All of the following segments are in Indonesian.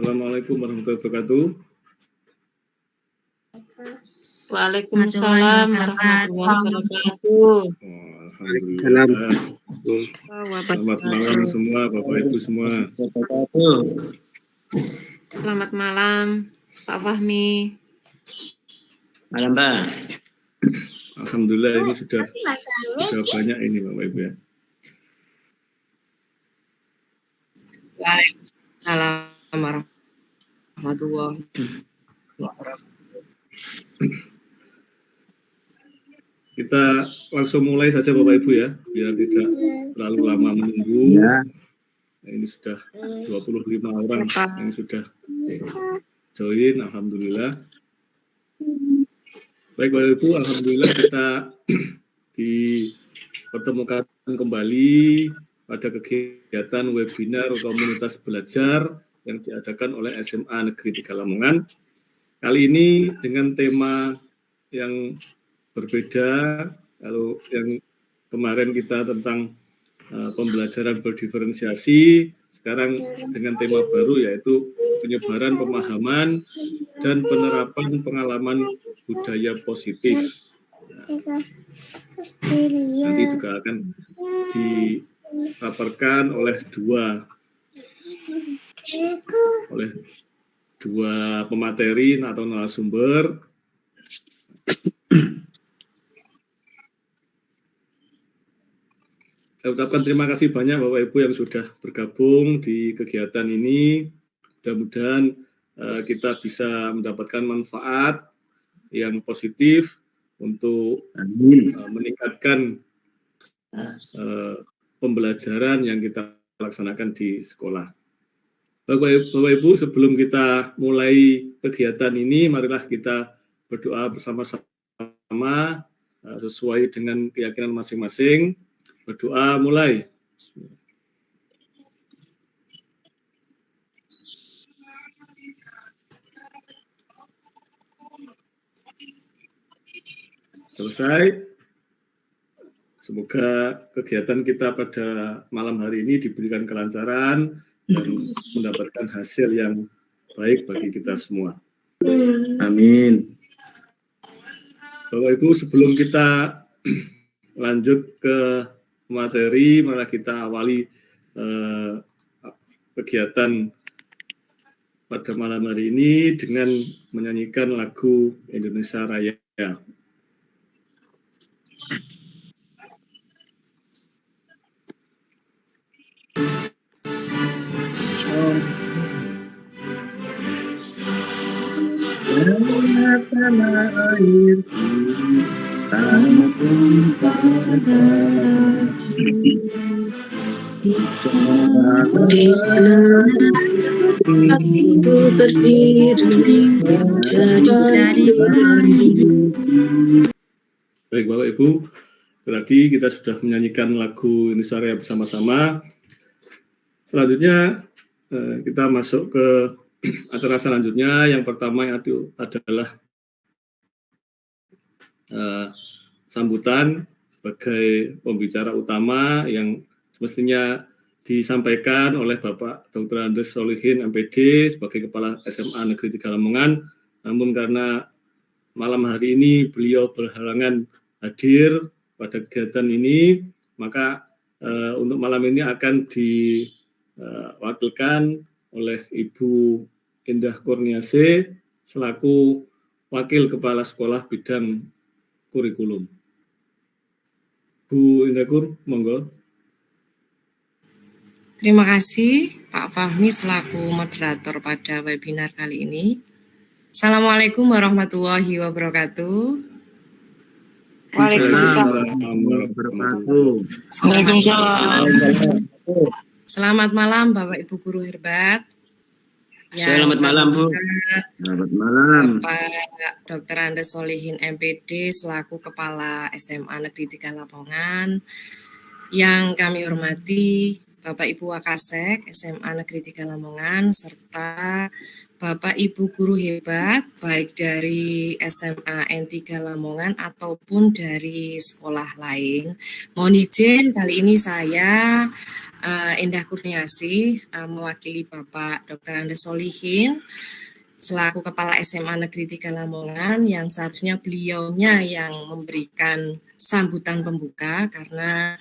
Assalamualaikum warahmatullahi wabarakatuh. Waalaikumsalam warahmatullahi wabarakatuh. Alhamdulillah. Selamat malam semua, Bapak Ibu semua. Selamat malam, Pak Fahmi. Malam, Pak. Alhamdulillah ini sudah banyak ini, Bapak Ibu ya. Waalaikumsalam warahmatullahi wabarakatuh. Kita langsung mulai saja Bapak Ibu ya, biar tidak terlalu lama menunggu. Ya. Ini sudah 25 orang yang sudah join, Alhamdulillah. Baik Bapak Ibu, Alhamdulillah kita dipertemukan kembali pada kegiatan webinar komunitas belajar yang diadakan oleh SMA Negeri 3 Lamongan. Kali ini dengan tema yang berbeda. Kalau yang kemarin kita tentang pembelajaran berdiferensiasi, sekarang dengan tema baru yaitu penyebaran pemahaman dan penerapan pengalaman budaya positif. Nanti juga akan dipaparkan oleh dua pemateri atau narasumber. Saya ucapkan terima kasih banyak Bapak Ibu yang sudah bergabung di kegiatan ini. Mudah-mudahan kita bisa mendapatkan manfaat yang positif untuk meningkatkan pembelajaran yang kita laksanakan di sekolah. Bapak Ibu, sebelum kita mulai kegiatan ini, marilah kita berdoa bersama-sama sesuai dengan keyakinan masing-masing. Berdoa mulai. Selesai. Semoga kegiatan kita pada malam hari ini diberikan kelancaran dan mendapatkan hasil yang baik bagi kita semua. Amin. Bapak Ibu, sebelum kita lanjut ke materi, mari kita awali kegiatan pada malam hari ini dengan menyanyikan lagu Indonesia Raya. Tanah airku, tanah di sana aku berdiri dari Baik Bapak Ibu, tadi kita sudah menyanyikan lagu Indonesia Raya bersama-sama. Selanjutnya kita masuk ke acara selanjutnya. Yang pertama adalah sambutan sebagai pembicara utama yang semestinya disampaikan oleh Bapak Dr. Andes Solihin MPD sebagai Kepala SMA Negeri 3 Lamongan. Namun karena malam hari ini beliau berhalangan hadir pada kegiatan ini, maka untuk malam ini akan diwakilkan oleh Ibu Indah Kurniase selaku Wakil Kepala Sekolah Bidang Kurikulum. Bu Indah Kur, monggo. Terima kasih Pak Fahmi selaku moderator pada webinar kali ini. Assalamualaikum warahmatullahi wabarakatuh. Waalaikumsalam. Selamat malam Bapak Ibu guru hebat. Selamat malam Bu. Selamat malam. Bapak Dr. Andes Solihin MPD selaku Kepala SMA Negeri 3 Lamongan. Yang kami hormati Bapak Ibu Wakasek SMA Negeri 3 Lamongan serta Bapak Ibu guru hebat baik dari SMA N3 Lamongan ataupun dari sekolah lain. Mohon izin kali ini saya Endah Kurniasi mewakili Bapak Dr. Andes Solihin selaku Kepala SMA Negeri 3 Lamongan, yang seharusnya beliaunya yang memberikan sambutan pembuka karena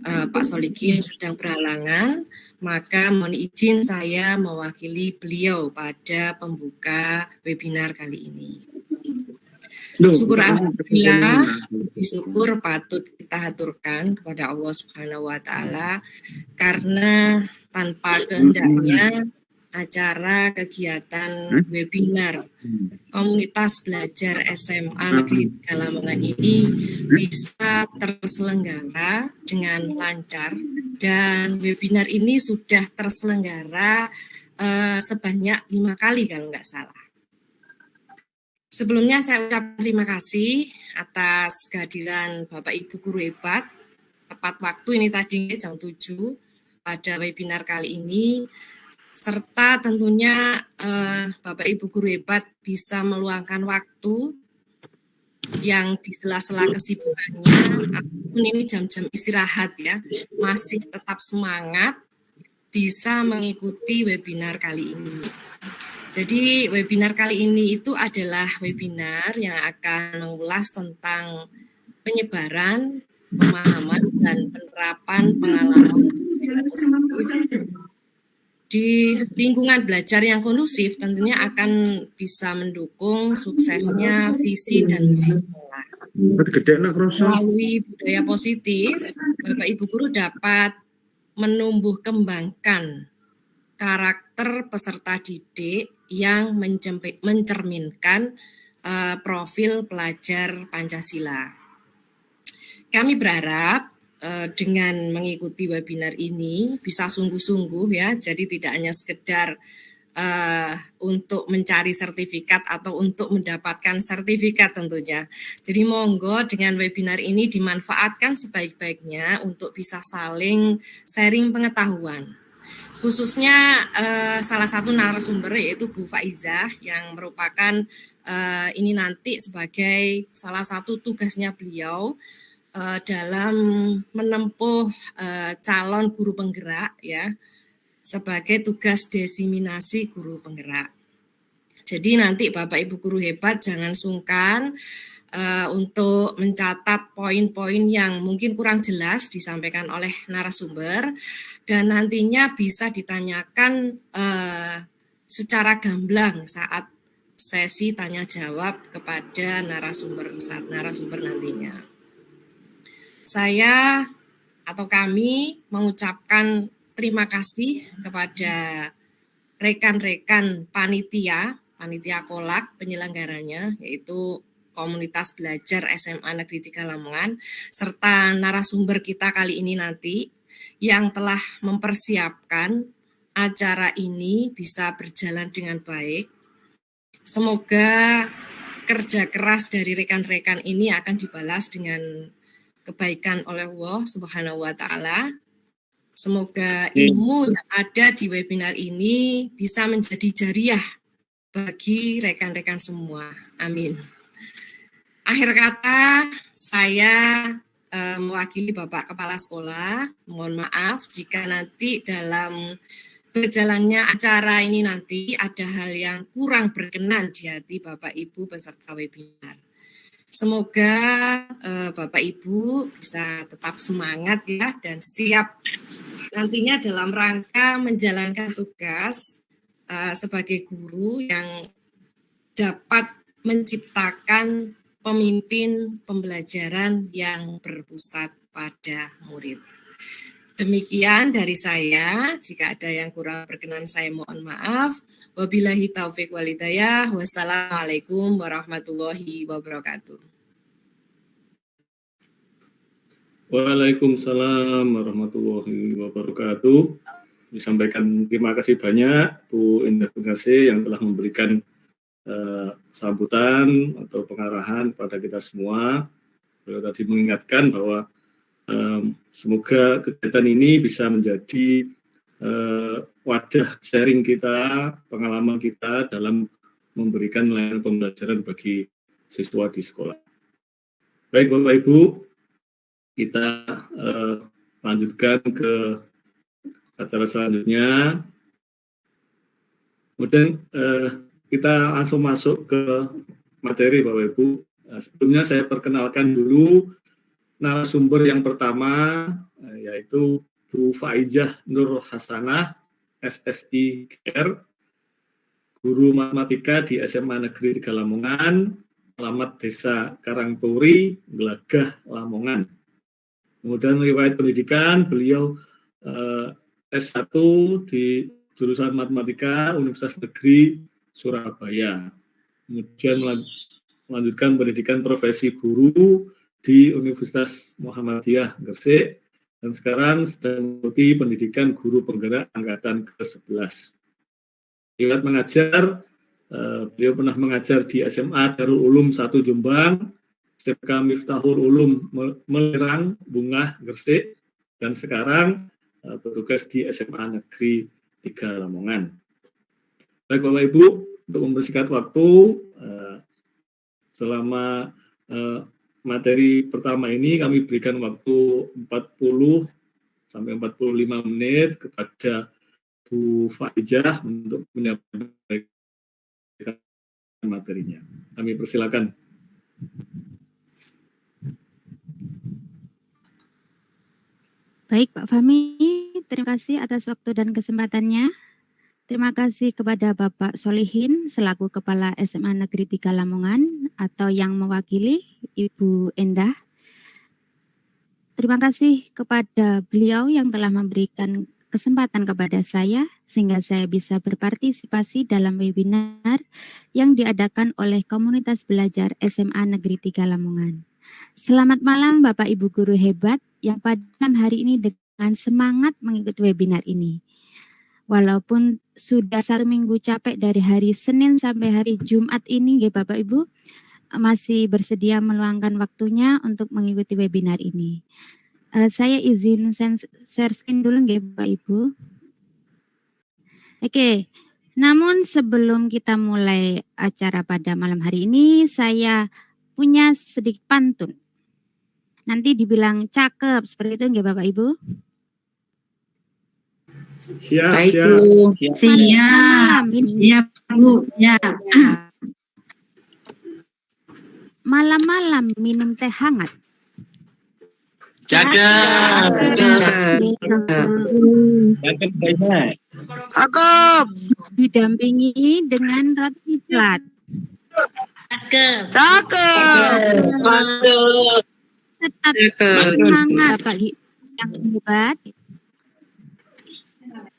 Pak Solihin sedang berhalangan, maka mohon izin saya mewakili beliau pada pembuka webinar kali ini. Syukur alhamdulillah, syukur patut kita haturkan kepada Allah Subhanahu wa taala karena tanpa kehendaknya acara kegiatan webinar komunitas belajar SMA Negeri 3 Lamongan ini bisa terselenggara dengan lancar, dan webinar ini sudah terselenggara sebanyak 5 kali kalau nggak salah. Sebelumnya saya ucapkan terima kasih atas kehadiran Bapak Ibu guru hebat, tepat waktu ini tadi jam 7 pada webinar kali ini, serta tentunya Bapak Ibu guru hebat bisa meluangkan waktu yang di sela-sela kesibukannya, ataupun ini jam-jam istirahat ya, masih tetap semangat bisa mengikuti webinar kali ini. Jadi webinar kali ini itu adalah webinar yang akan mengulas tentang penyebaran, pemahaman, dan penerapan pengalaman positif di lingkungan belajar yang kondusif, tentunya akan bisa mendukung suksesnya visi dan misi sekolah. Melalui budaya positif, Bapak Ibu guru dapat menumbuh kembangkan karakter peserta didik yang mencerminkan profil pelajar Pancasila. Kami berharap dengan mengikuti webinar ini bisa sungguh-sungguh ya, jadi tidak hanya sekedar untuk mencari sertifikat atau untuk mendapatkan sertifikat tentunya. Jadi monggo dengan webinar ini dimanfaatkan sebaik-baiknya untuk bisa saling sharing pengetahuan. Khususnya salah satu narasumber yaitu Bu Faizah yang merupakan ini nanti sebagai salah satu tugasnya beliau dalam menempuh calon guru penggerak ya, sebagai tugas diseminasi guru penggerak. Jadi nanti Bapak Ibu guru hebat jangan sungkan untuk mencatat poin-poin yang mungkin kurang jelas disampaikan oleh narasumber, dan nantinya bisa ditanyakan secara gamblang saat sesi tanya jawab kepada narasumber nantinya. Saya atau kami mengucapkan terima kasih kepada rekan-rekan panitia kolak penyelenggaranya, yaitu komunitas belajar SMA Negeri 3 Lamongan, serta narasumber kita kali ini nanti yang telah mempersiapkan acara ini bisa berjalan dengan baik. Semoga kerja keras dari rekan-rekan ini akan dibalas dengan kebaikan oleh Allah Subhanahu wa taala. Semoga ilmu yang ada di webinar ini bisa menjadi jariah bagi rekan-rekan semua. Amin. Akhir kata, saya mewakili Bapak Kepala Sekolah, mohon maaf jika nanti dalam berjalannya acara ini nanti ada hal yang kurang berkenan di hati Bapak Ibu peserta webinar. Semoga Bapak Ibu bisa tetap semangat ya dan siap nantinya dalam rangka menjalankan tugas sebagai guru yang dapat menciptakan pemimpin pembelajaran yang berpusat pada murid. Demikian dari saya, jika ada yang kurang berkenan saya mohon maaf. Wabillahi taufiq wal hidayah. Wassalamualaikum warahmatullahi wabarakatuh. Waalaikumsalam warahmatullahi wabarakatuh. Disampaikan terima kasih banyak Bu Endah Kurniasi yang telah memberikan sambutan atau pengarahan pada kita semua. Beliau tadi mengingatkan bahwa semoga kegiatan ini bisa menjadi wadah sharing kita, pengalaman kita dalam memberikan layanan pembelajaran bagi siswa di sekolah. Baik Bapak Ibu, kita lanjutkan ke acara selanjutnya. Kemudian kita langsung masuk ke materi Bapak Ibu. Sebelumnya saya perkenalkan dulu narasumber yang pertama, yaitu Bu Faizah Nur Hasanah, SSI GR, guru matematika di SMA Negeri 3 Lamongan, alamat Desa Karangturi, Gelagah, Lamongan. Kemudian riwayat pendidikan, beliau S1 di jurusan Matematika Universitas Negeri Surabaya. Kemudian melanjutkan pendidikan profesi guru di Universitas Muhammadiyah Gresik, dan sekarang sedang mengikuti pendidikan guru penggerak angkatan ke-11. Riwayat mengajar, beliau pernah mengajar di SMA Darul Ulum 1 Jombang, SMK Miftahul Ulum Melerang, Bungah, Gresik, dan sekarang bertugas di SMA Negeri 3 Lamongan. Baik Bapak Ibu, untuk mempersingkat waktu, selama materi pertama ini kami berikan waktu 40 sampai 45 menit kepada Bu Faizah untuk menyampaikan materinya. Kami persilakan. Baik Pak Fahmi, terima kasih atas waktu dan kesempatannya. Terima kasih kepada Bapak Solihin selaku Kepala SMA Negeri 3 Lamongan atau yang mewakili Ibu Endah. Terima kasih kepada beliau yang telah memberikan kesempatan kepada saya sehingga saya bisa berpartisipasi dalam webinar yang diadakan oleh Komunitas Belajar SMA Negeri 3 Lamongan. Selamat malam Bapak Ibu guru hebat yang pada hari ini dengan semangat mengikuti webinar ini. Walaupun sudah 1 minggu capek dari hari Senin sampai hari Jumat ini, ya Bapak Ibu, masih bersedia meluangkan waktunya untuk mengikuti webinar ini. Saya izin share screen dulu ya Bapak Ibu. Oke, namun sebelum kita mulai acara pada malam hari ini, saya punya sedikit pantun. Nanti dibilang cakep, seperti itu ya Bapak Ibu. Siap, Baik, siap. Bu. Siap. Siap, Bu. Siap. Malam-malam minum teh hangat. Cakep. Cakep. Didampingi dengan roti flat. Cakep. Tetap semangat Bapak yang hebat.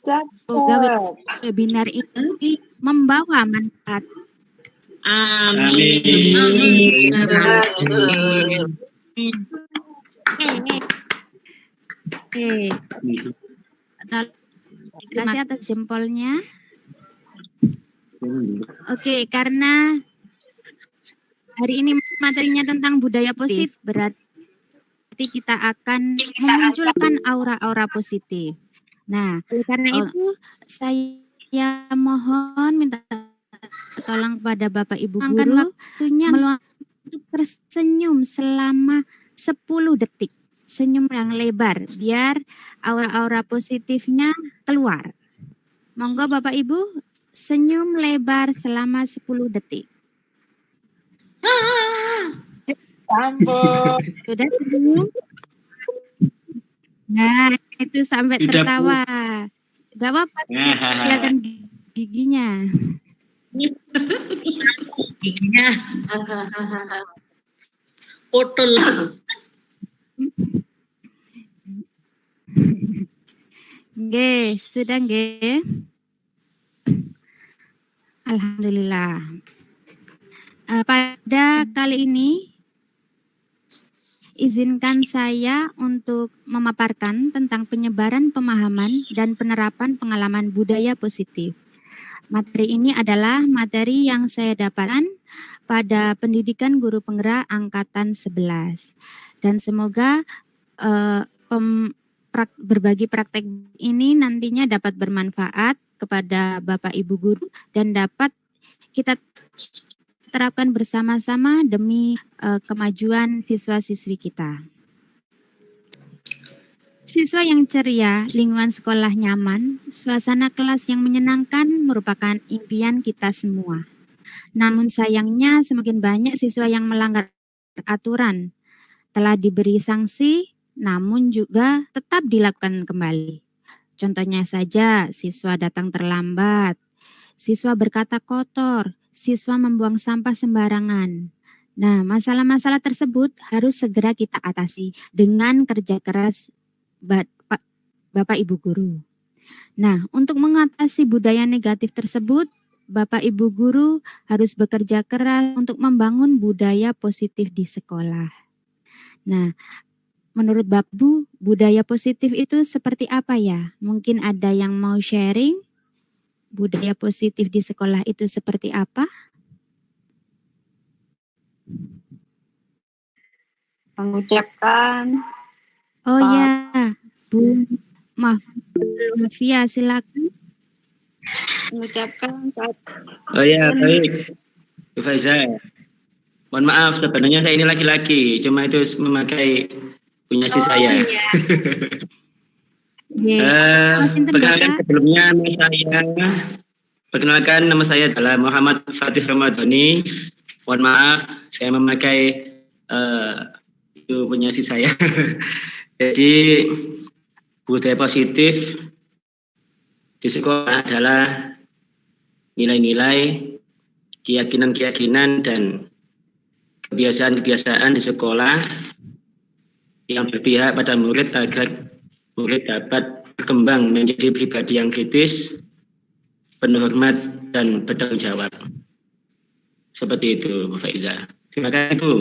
Semoga webinar ini membawa manfaat. Amin. Oke. Terima kasih atas jempolnya. Oke, karena hari ini materinya tentang budaya positif, berarti kita akan memunculkan aura-aura positif. Nah, karena itu saya mohon minta tolong kepada Bapak Ibu guru waktunya untuk tersenyum selama 10 detik. Senyum yang lebar biar aura-aura positifnya keluar. Monggo Bapak Ibu senyum lebar selama 10 detik. Sudah senyum? Nah, itu sampai tertawa. Gak apa-apa, kelihatan giginya. Giginya. Potol. Nggih, sudah nggih. Alhamdulillah. Pada kali ini izinkan saya untuk memaparkan tentang penyebaran pemahaman dan penerapan pengalaman budaya positif. Materi ini adalah materi yang saya dapatkan pada pendidikan guru penggerak angkatan 11. Dan semoga berbagi praktek ini nantinya dapat bermanfaat kepada Bapak Ibu guru dan dapat kita terapkan bersama-sama demi kemajuan siswa-siswi kita. Siswa yang ceria, lingkungan sekolah nyaman, suasana kelas yang menyenangkan merupakan impian kita semua. Namun sayangnya semakin banyak siswa yang melanggar aturan, telah diberi sanksi, namun juga tetap dilakukan kembali. Contohnya saja, siswa datang terlambat, siswa berkata kotor, siswa membuang sampah sembarangan. Nah, masalah-masalah tersebut harus segera kita atasi dengan kerja keras Bapak Ibu guru. Nah, untuk mengatasi budaya negatif tersebut, Bapak Ibu guru harus bekerja keras untuk membangun budaya positif di sekolah. Nah, menurut Bapak Bu, budaya positif itu seperti apa ya? Mungkin ada yang mau sharing? Budaya positif di sekolah itu seperti apa? Mengucapkan Oh ya, Bu Mafia, silakan. mengucapkan Oh ya, baik. Bu Faiza. Mohon maaf, sebenarnya saya ini laki-laki, cuma itu memakai punya si saya. Perkenalkan nama saya adalah Muhammad Fatih Ramadhani. Mohon maaf, saya memakai itu punya si saya. Jadi budaya positif di sekolah adalah nilai-nilai, keyakinan-keyakinan dan kebiasaan-kebiasaan di sekolah yang berpihak pada murid agar murid dapat berkembang menjadi pribadi yang kritis, penuh hormat dan bertanggung jawab. Seperti itu, Bu Faiza. Terima kasih, Bu.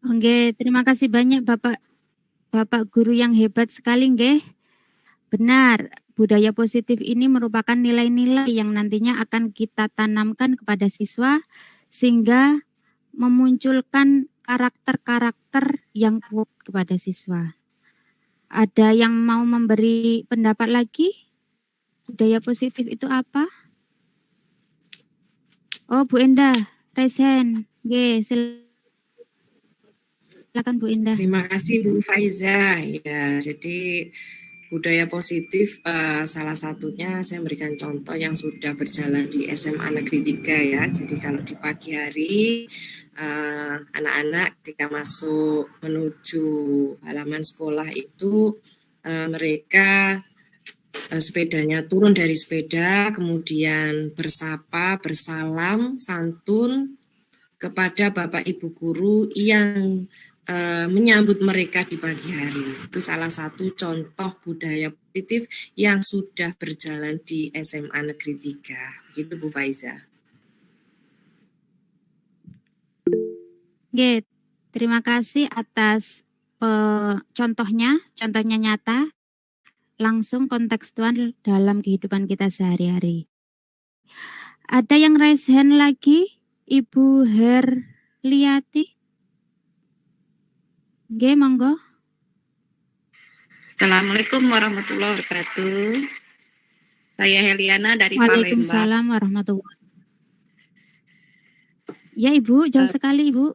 Oke, terima kasih banyak Bapak guru yang hebat sekali, nggih. Benar, budaya positif ini merupakan nilai-nilai yang nantinya akan kita tanamkan kepada siswa sehingga memunculkan karakter-karakter yang kuat kepada siswa. Ada yang mau memberi pendapat lagi? Budaya positif itu apa? Oh, Bu Endah, raise hand. Oke, silakan Bu Endah. Terima kasih Bu Faiza. Ya, jadi budaya positif salah satunya saya memberikan contoh yang sudah berjalan di SMA Negeri 3 ya. Jadi kalau di pagi hari anak-anak ketika masuk menuju halaman sekolah itu mereka sepedanya turun dari sepeda, kemudian bersapa, bersalam, santun kepada Bapak Ibu guru yang menyambut mereka di pagi hari. Itu salah satu contoh budaya positif yang sudah berjalan di SMA Negeri 3. Begitu Bu Faiza. Oke, terima kasih atas contohnya nyata, langsung kontekstual dalam kehidupan kita sehari-hari. Ada yang raise hand lagi? Ibu Herliati? Oke, monggo. Assalamualaikum warahmatullahi wabarakatuh. Saya Heliana dari Palembang. Waalaikumsalam warahmatullahi wabarakatuh. Ya Ibu, jauh sekali Ibu.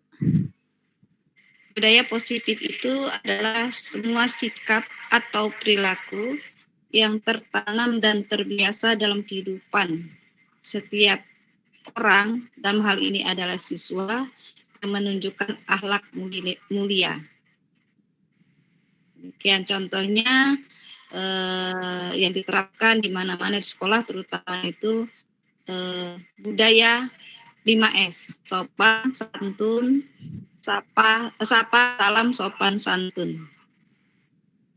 Budaya positif itu adalah semua sikap atau perilaku yang tertanam dan terbiasa dalam kehidupan setiap orang, dalam hal ini adalah siswa, yang menunjukkan akhlak mulia. Demikian contohnya yang diterapkan di mana-mana di sekolah, terutama itu budaya 5S, sopan, santun, sapa, salam, sopan, santun.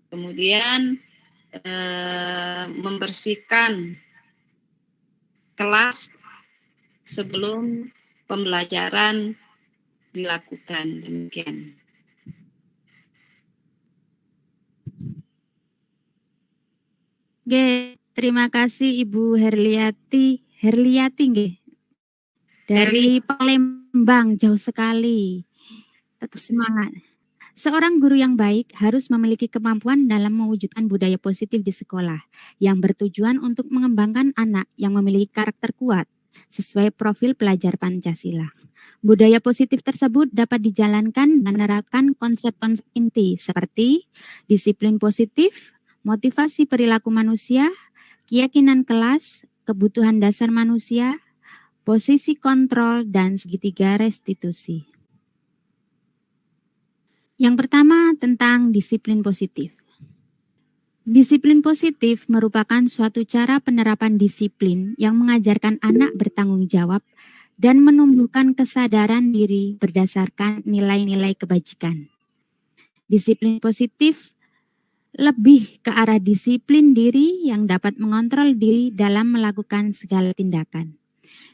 Kemudian membersihkan kelas sebelum pembelajaran dilakukan. Demikian. Oke, terima kasih Ibu Herliati nggih. Dari Palembang, jauh sekali. Tetap semangat. Seorang guru yang baik harus memiliki kemampuan dalam mewujudkan budaya positif di sekolah yang bertujuan untuk mengembangkan anak yang memiliki karakter kuat, sesuai profil pelajar Pancasila. Budaya positif tersebut dapat dijalankan dan menerapkan konsep-konsep inti seperti disiplin positif, motivasi perilaku manusia, keyakinan kelas, kebutuhan dasar manusia, posisi kontrol, dan segitiga restitusi. Yang pertama tentang disiplin positif. Disiplin positif merupakan suatu cara penerapan disiplin yang mengajarkan anak bertanggung jawab dan menumbuhkan kesadaran diri berdasarkan nilai-nilai kebajikan. Disiplin positif lebih ke arah disiplin diri yang dapat mengontrol diri dalam melakukan segala tindakan.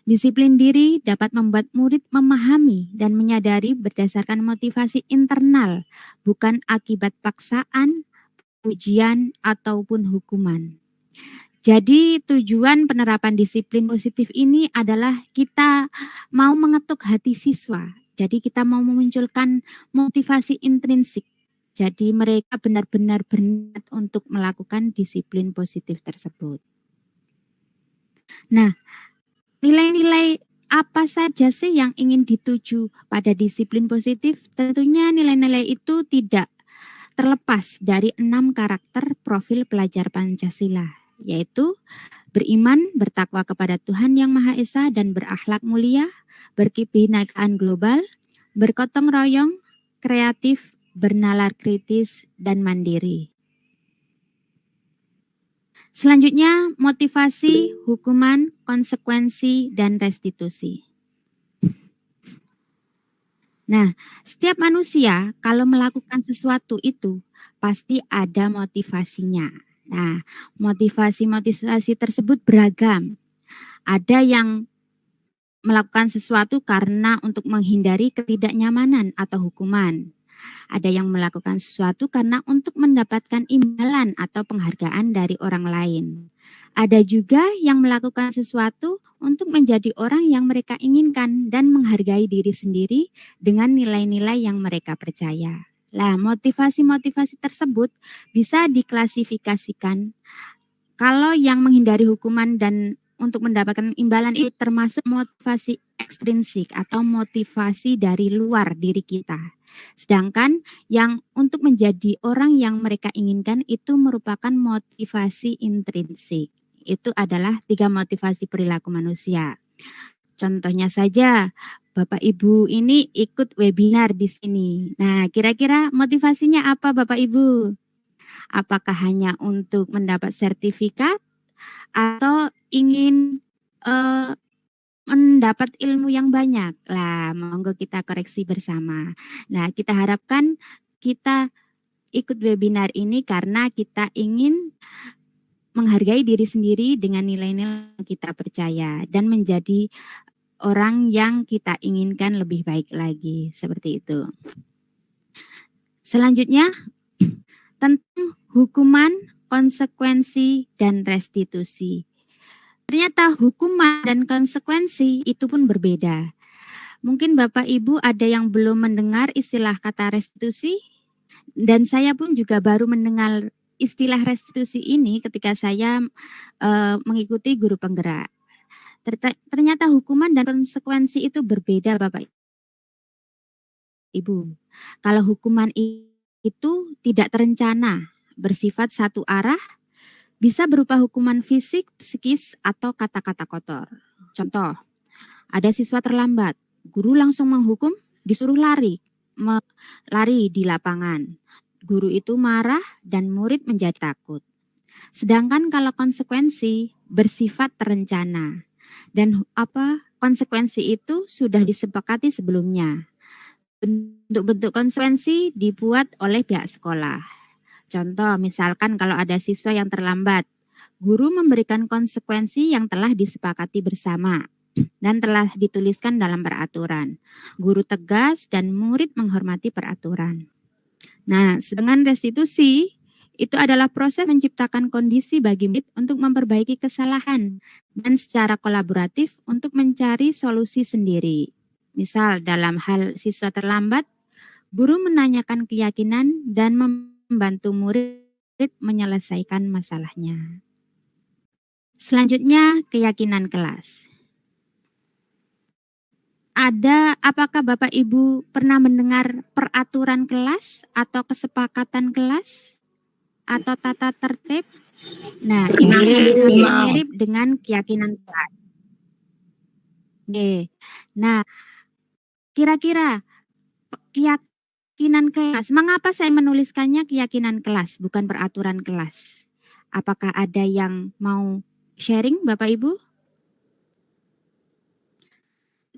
Disiplin diri dapat membuat murid memahami dan menyadari berdasarkan motivasi internal, bukan akibat paksaan, ujian, ataupun hukuman. Jadi tujuan penerapan disiplin positif ini adalah kita mau mengetuk hati siswa. Jadi kita mau memunculkan motivasi intrinsik. Jadi mereka benar-benar berniat untuk melakukan disiplin positif tersebut. Nah, nilai-nilai apa saja sih yang ingin dituju pada disiplin positif? Tentunya nilai-nilai itu tidak terlepas dari 6 karakter profil pelajar Pancasila, yaitu beriman, bertakwa kepada Tuhan Yang Maha Esa dan berakhlak mulia, berkebinekaan global, bergotong royong, kreatif, bernalar kritis, dan mandiri. Selanjutnya, motivasi, hukuman, konsekuensi, dan restitusi. Nah, setiap manusia kalau melakukan sesuatu itu pasti ada motivasinya. Nah, motivasi tersebut beragam. Ada yang melakukan sesuatu karena untuk menghindari ketidaknyamanan atau hukuman. Ada yang melakukan sesuatu karena untuk mendapatkan imbalan atau penghargaan dari orang lain. Ada juga yang melakukan sesuatu untuk menjadi orang yang mereka inginkan dan menghargai diri sendiri dengan nilai-nilai yang mereka percaya. Nah, motivasi-motivasi tersebut bisa diklasifikasikan. Kalau yang menghindari hukuman dan untuk mendapatkan imbalan itu termasuk motivasi ekstrinsik atau motivasi dari luar diri kita. Sedangkan yang untuk menjadi orang yang mereka inginkan itu merupakan motivasi intrinsik. Itu adalah 3 motivasi perilaku manusia. Contohnya saja, Bapak Ibu ini ikut webinar di sini. Nah, kira-kira motivasinya apa Bapak Ibu? Apakah hanya untuk mendapat sertifikat atau ingin mendapat ilmu yang banyak? Lah, monggo kita koreksi bersama. Nah, kita harapkan kita ikut webinar ini karena kita ingin menghargai diri sendiri dengan nilai-nilai yang kita percaya dan menjadi orang yang kita inginkan lebih baik lagi, seperti itu. Selanjutnya, tentang hukuman, konsekuensi, dan restitusi. Ternyata hukuman dan konsekuensi itu pun berbeda. Mungkin Bapak Ibu ada yang belum mendengar istilah kata restitusi, dan saya pun juga baru mendengar istilah restitusi ini ketika saya mengikuti guru penggerak. Ternyata hukuman dan konsekuensi itu berbeda Bapak Ibu. Kalau hukuman itu tidak terencana, bersifat satu arah, bisa berupa hukuman fisik, psikis, atau kata-kata kotor. Contoh, ada siswa terlambat, guru langsung menghukum, disuruh lari di lapangan. Guru itu marah dan murid menjadi takut. Sedangkan kalau konsekuensi bersifat terencana dan konsekuensi itu sudah disepakati sebelumnya. Bentuk-bentuk konsekuensi dibuat oleh pihak sekolah. Contoh, misalkan kalau ada siswa yang terlambat, guru memberikan konsekuensi yang telah disepakati bersama dan telah dituliskan dalam peraturan. Guru tegas dan murid menghormati peraturan. Nah, sedangkan restitusi itu adalah proses menciptakan kondisi bagi murid untuk memperbaiki kesalahan dan secara kolaboratif untuk mencari solusi sendiri. Misal dalam hal siswa terlambat, guru menanyakan keyakinan dan membantu murid menyelesaikan masalahnya. Selanjutnya, keyakinan kelas. apakah Bapak Ibu pernah mendengar peraturan kelas atau kesepakatan kelas atau tata tertib? Nah, ini mirip dengan keyakinan kelas. Oke. Nah, kira-kira keyakinan kelas, mengapa saya menuliskannya keyakinan kelas, bukan peraturan kelas? Apakah ada yang mau sharing, Bapak Ibu?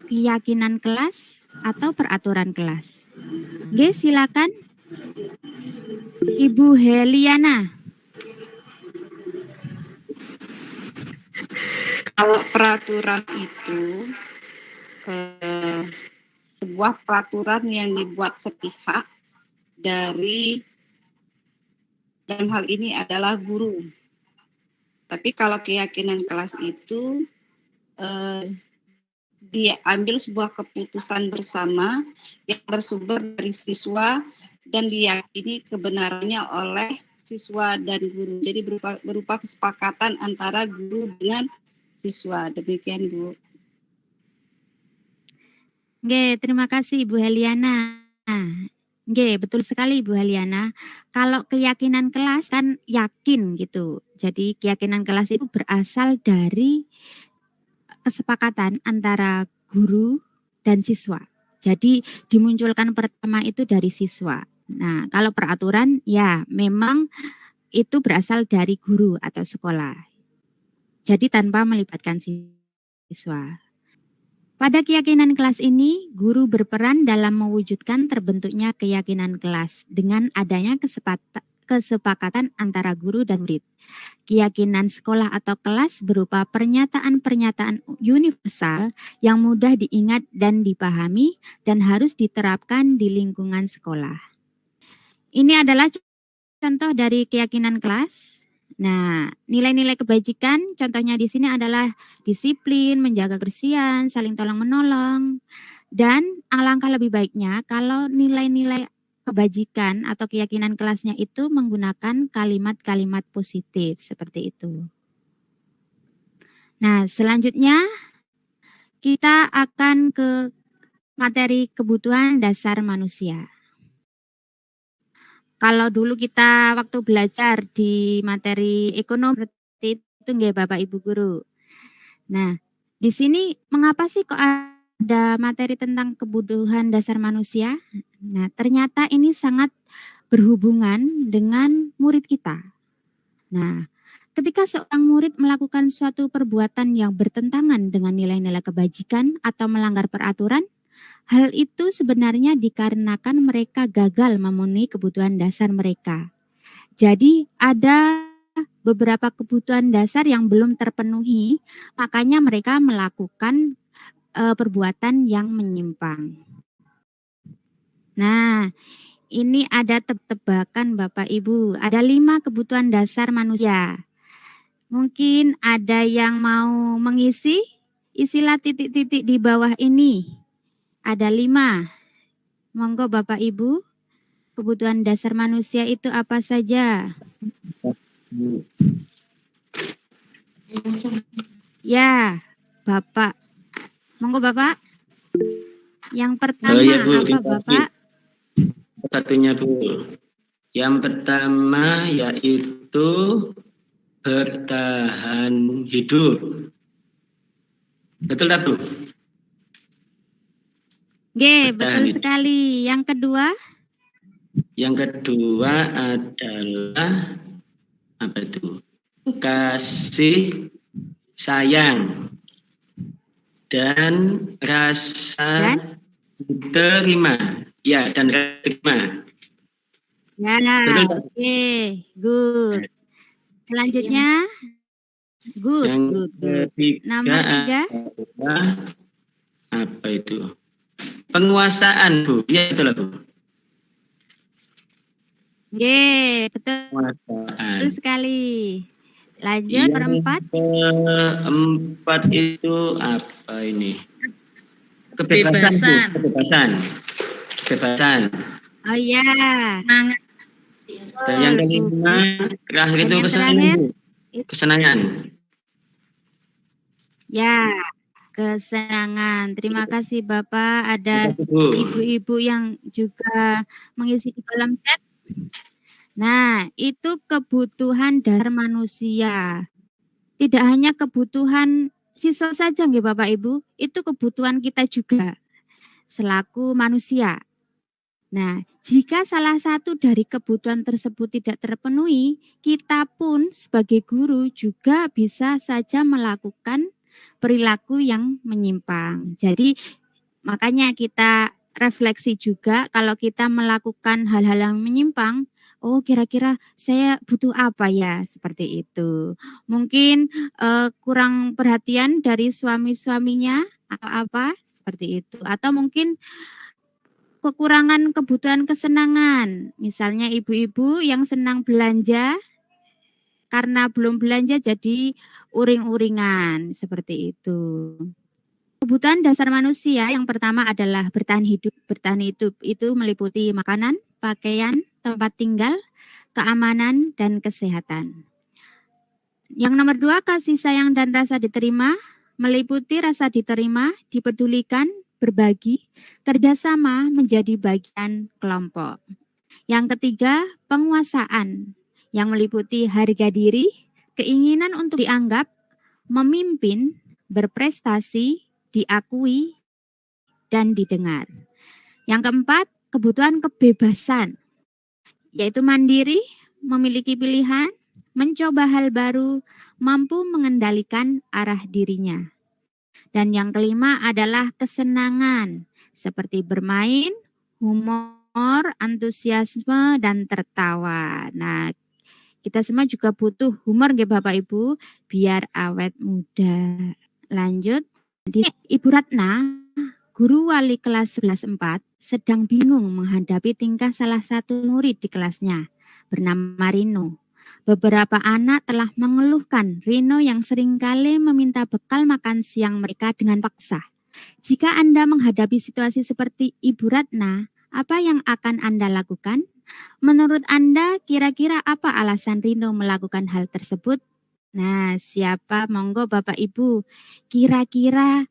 Keyakinan kelas atau peraturan kelas? Oke, silakan. Ibu Heliana. Kalau peraturan itu sebuah peraturan yang dibuat sepihak dari, dalam hal ini adalah guru. Tapi kalau keyakinan kelas itu diambil sebuah keputusan bersama yang bersumber dari siswa dan diyakini kebenarannya oleh siswa dan guru. Jadi berupa kesepakatan antara guru dengan siswa. Demikian, Bu. Oke, terima kasih Ibu Heliana. Oke, betul sekali Ibu Heliana. Kalau keyakinan kelas kan yakin gitu. Jadi keyakinan kelas itu berasal dari kesepakatan antara guru dan siswa. Jadi dimunculkan pertama itu dari siswa. Nah, kalau peraturan ya memang itu berasal dari guru atau sekolah. Jadi tanpa melibatkan siswa. Pada keyakinan kelas ini, guru berperan dalam mewujudkan terbentuknya keyakinan kelas dengan adanya kesepakatan antara guru dan murid. Keyakinan sekolah atau kelas berupa pernyataan-pernyataan universal yang mudah diingat dan dipahami dan harus diterapkan di lingkungan sekolah. Ini adalah contoh dari keyakinan kelas. Nah, nilai-nilai kebajikan contohnya di sini adalah disiplin, menjaga kebersihan, saling tolong-menolong, dan alangkah lebih baiknya kalau nilai-nilai kebajikan atau keyakinan kelasnya itu menggunakan kalimat-kalimat positif seperti itu. Nah, selanjutnya kita akan ke materi kebutuhan dasar manusia. Kalau dulu kita waktu belajar di materi ekonomi itu nggih Bapak Ibu guru. Nah, di sini mengapa sih kok ada materi tentang kebutuhan dasar manusia? Nah, ternyata ini sangat berhubungan dengan murid kita. Nah, ketika seorang murid melakukan suatu perbuatan yang bertentangan dengan nilai-nilai kebajikan atau melanggar peraturan, hal itu sebenarnya dikarenakan mereka gagal memenuhi kebutuhan dasar mereka. Jadi ada beberapa kebutuhan dasar yang belum terpenuhi, makanya mereka melakukan perbuatan yang menyimpang. Nah, ini ada tebak-tebakan Bapak Ibu. Ada 5 kebutuhan dasar manusia. Mungkin ada yang mau mengisi? Isilah titik-titik di bawah ini. Ada 5. Monggo Bapak Ibu, kebutuhan dasar manusia itu apa saja? Ya, Bapak. Monggo Bapak. Yang pertama ya, Bu, apa Bapak? Satunya Bu. Yang pertama yaitu bertahan hidup. Betul tak Bu? Oke, betul sekali. Yang kedua? Yang kedua adalah apa itu? Kasih sayang dan rasa terima. Ya, dan rasa terima. Ya, oke, good. Selanjutnya, good. Nomor 3. Apa itu? Penguasaan, Bu. Ya, itulah, Bu. Betul. Betul sekali. Lanjut, perempat. Keempat itu apa ini? Kebebasan. Kebebasan. Oh iya. Dan yang kelima, terakhir itu kesenangan. Kesenangan. Ya, kesenangan. Terima kasih Bapak. Ada Bu. ibu-ibu yang juga mengisi di kolom chat. Nah, itu kebutuhan dasar manusia. Tidak hanya kebutuhan siswa saja nggih Bapak Ibu, itu kebutuhan kita juga selaku manusia. Nah, jika salah satu dari kebutuhan tersebut tidak terpenuhi, kita pun sebagai guru juga bisa saja melakukan perilaku yang menyimpang. Jadi, makanya kita refleksi juga kalau kita melakukan hal-hal yang menyimpang, oh kira-kira saya butuh apa ya, seperti itu. Mungkin kurang perhatian dari suami-suaminya atau apa, seperti itu. Atau mungkin kekurangan kebutuhan kesenangan. Misalnya ibu-ibu yang senang belanja, karena belum belanja jadi uring-uringan, seperti itu. Kebutuhan dasar manusia yang pertama adalah bertahan hidup. Bertahan hidup itu meliputi makanan, pakaian, tempat tinggal, keamanan, dan kesehatan. Yang nomor 2, kasih sayang dan rasa diterima, meliputi rasa diterima, dipedulikan, berbagi, kerjasama menjadi bagian kelompok. Yang ketiga, penguasaan yang meliputi harga diri, keinginan untuk dianggap, memimpin, berprestasi, diakui, dan didengar. Yang keempat, kebutuhan kebebasan, yaitu mandiri, memiliki pilihan, mencoba hal baru, mampu mengendalikan arah dirinya. Dan yang kelima adalah kesenangan, seperti bermain, humor, antusiasme, dan tertawa. Nah, kita semua juga butuh humor nggih Bapak Ibu, biar awet muda. Lanjut, Ibu Ratna, guru wali kelas 11-4, sedang bingung menghadapi tingkah salah satu murid di kelasnya, bernama Rino. Beberapa anak telah mengeluhkan Rino yang seringkali meminta bekal makan siang mereka dengan paksa. Jika Anda menghadapi situasi seperti Ibu Ratna, apa yang akan Anda lakukan? Menurut Anda, kira-kira apa alasan Rino melakukan hal tersebut? Nah, siapa? Monggo Bapak Ibu, kira-kira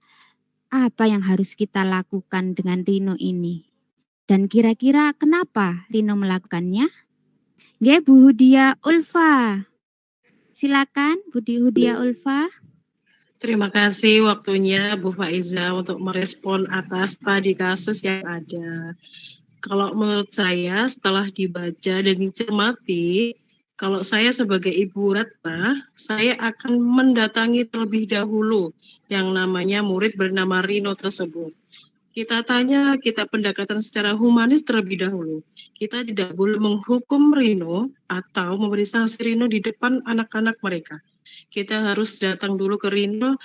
apa yang harus kita lakukan dengan Rino ini? Dan kira-kira kenapa Rino melakukannya? Nggih, Bu Hudia Ulfa. Silakan Bu Hudia Ulfa. Terima kasih waktunya Bu Faiza untuk merespon atas tadi kasus yang ada. Kalau menurut saya setelah dibaca dan dicermati, kalau saya sebagai Ibu Ratna, saya akan mendatangi terlebih dahulu yang namanya murid bernama Rino tersebut. Kita tanya, kita pendekatan secara humanis terlebih dahulu. Kita tidak boleh menghukum Rino atau memberi sanksi Rino di depan anak-anak mereka. Kita harus datang dulu ke Rino,